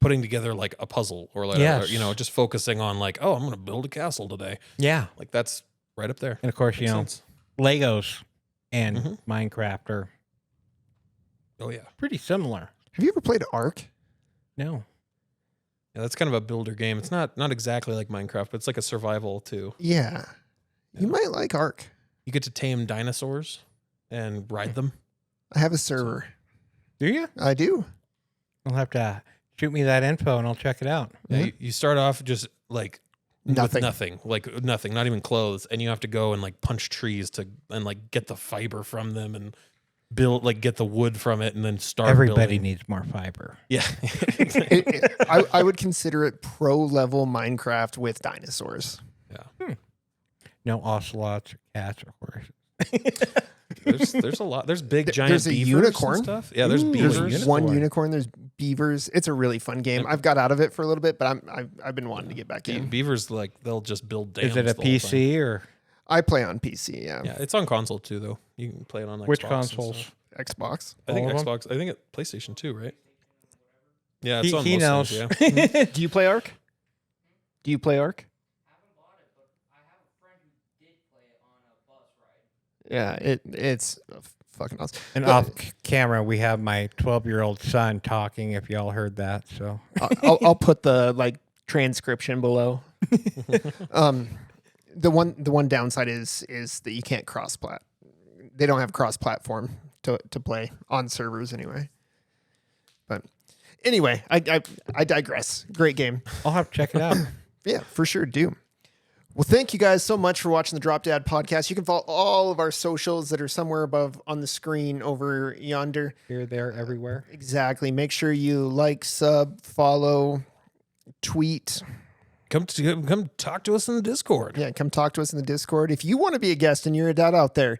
Speaker 2: putting together like a puzzle or like
Speaker 3: Yes.
Speaker 2: or, you know, just focusing on like, oh, I'm gonna build a castle today.
Speaker 3: Yeah.
Speaker 2: Like that's right up there.
Speaker 3: And of course,
Speaker 2: Makes sense.
Speaker 3: Legos and
Speaker 2: Mhm.
Speaker 3: Minecraft are
Speaker 2: Oh yeah.
Speaker 3: pretty similar.
Speaker 1: Have you ever played Ark?
Speaker 3: No.
Speaker 2: Yeah, that's kind of a builder game. It's not exactly like Minecraft, but it's like a survival too.
Speaker 1: Yeah. You might like Ark.
Speaker 2: You get to tame dinosaurs and ride them.
Speaker 1: I have a server.
Speaker 3: Do you?
Speaker 1: I do.
Speaker 3: I'll have to shoot me that info and I'll check it out.
Speaker 2: Yeah, you start off just like
Speaker 1: Nothing.
Speaker 2: with nothing, not even clothes, and you have to go and like punch trees and like get the fiber from them and build like get the wood from it and then start.
Speaker 3: Everybody
Speaker 2: building.
Speaker 3: needs more fiber.
Speaker 2: Yeah.
Speaker 1: I would consider it pro level Minecraft with dinosaurs.
Speaker 3: No ocelots or cats or horses.
Speaker 2: There's a lot. There's big giant
Speaker 1: There's a
Speaker 2: beavers
Speaker 1: unicorn.
Speaker 2: and stuff. Yeah, there's
Speaker 3: Ooh,
Speaker 2: beavers.
Speaker 3: there's a
Speaker 1: One unicorn. There's beavers. It's a really fun game.
Speaker 2: Yep.
Speaker 1: I've got out of it for a little bit, but I've been wanting to get back in.
Speaker 2: Beavers like they'll just build dams.
Speaker 3: Is it a
Speaker 2: the whole time.
Speaker 3: PC or
Speaker 1: I play on PC. Yeah.
Speaker 2: Yeah, it's on console too though. You can play it on Xbox
Speaker 3: which
Speaker 2: and
Speaker 3: consoles?
Speaker 2: stuff.
Speaker 1: Xbox.
Speaker 2: I think
Speaker 3: All of them?
Speaker 2: Xbox. I think it PlayStation 2, right? Yeah, it's
Speaker 3: He-
Speaker 2: on
Speaker 3: he
Speaker 2: most
Speaker 3: knows.
Speaker 2: things, yeah.
Speaker 1: Do you play Ark? Do you play Ark? Yeah, it's fucking awesome.
Speaker 3: And
Speaker 1: But
Speaker 3: off camera, we have my 12-year-old son talking. If y'all heard that, so
Speaker 1: I'll put the like transcription below. The one downside is that you can't cross plat. They don't have cross platform to play on servers anyway. But anyway, I digress. Great game.
Speaker 3: I'll have to check it out.
Speaker 1: Yeah, for sure. Do. Well, thank you guys so much for watching the Drop Dad podcast. You can follow all of our socials that are somewhere above on the screen over yonder.
Speaker 3: Here, there, everywhere.
Speaker 1: Exactly. Make sure you like, sub, follow, tweet.
Speaker 2: Come talk to us in the Discord.
Speaker 1: Yeah, come talk to us in the Discord. If you want to be a guest and you're a dad out there,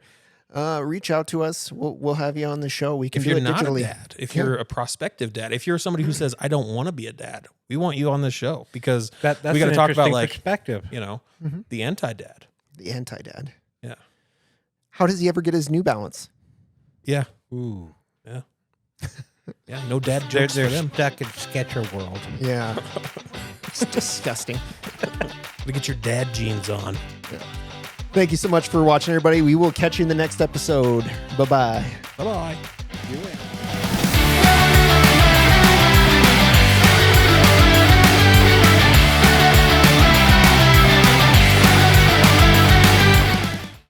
Speaker 1: reach out to us. We'll have you on the show. We can
Speaker 2: If
Speaker 1: do
Speaker 2: you're
Speaker 1: it
Speaker 2: not
Speaker 1: digitally.
Speaker 2: a dad, if you're a prospective dad, if you're somebody who says I don't want to be a dad, we want you on this show because
Speaker 3: That's
Speaker 2: we got to
Speaker 3: an
Speaker 2: talk about
Speaker 3: interesting
Speaker 2: like
Speaker 3: perspective.
Speaker 2: you know the anti-dad.
Speaker 1: The anti-dad.
Speaker 2: Yeah,
Speaker 1: How does he ever get his New Balance?
Speaker 2: yeah,
Speaker 3: Ooh,
Speaker 2: yeah, yeah. No dad
Speaker 3: they're
Speaker 2: jokes for them.
Speaker 3: stuck in Sketcher world.
Speaker 1: Yeah. It's disgusting.
Speaker 2: To get your dad jeans on.
Speaker 1: Thank you so much for watching, everybody. We will catch you in the next episode. Bye-bye.
Speaker 2: Bye bye.
Speaker 3: You win.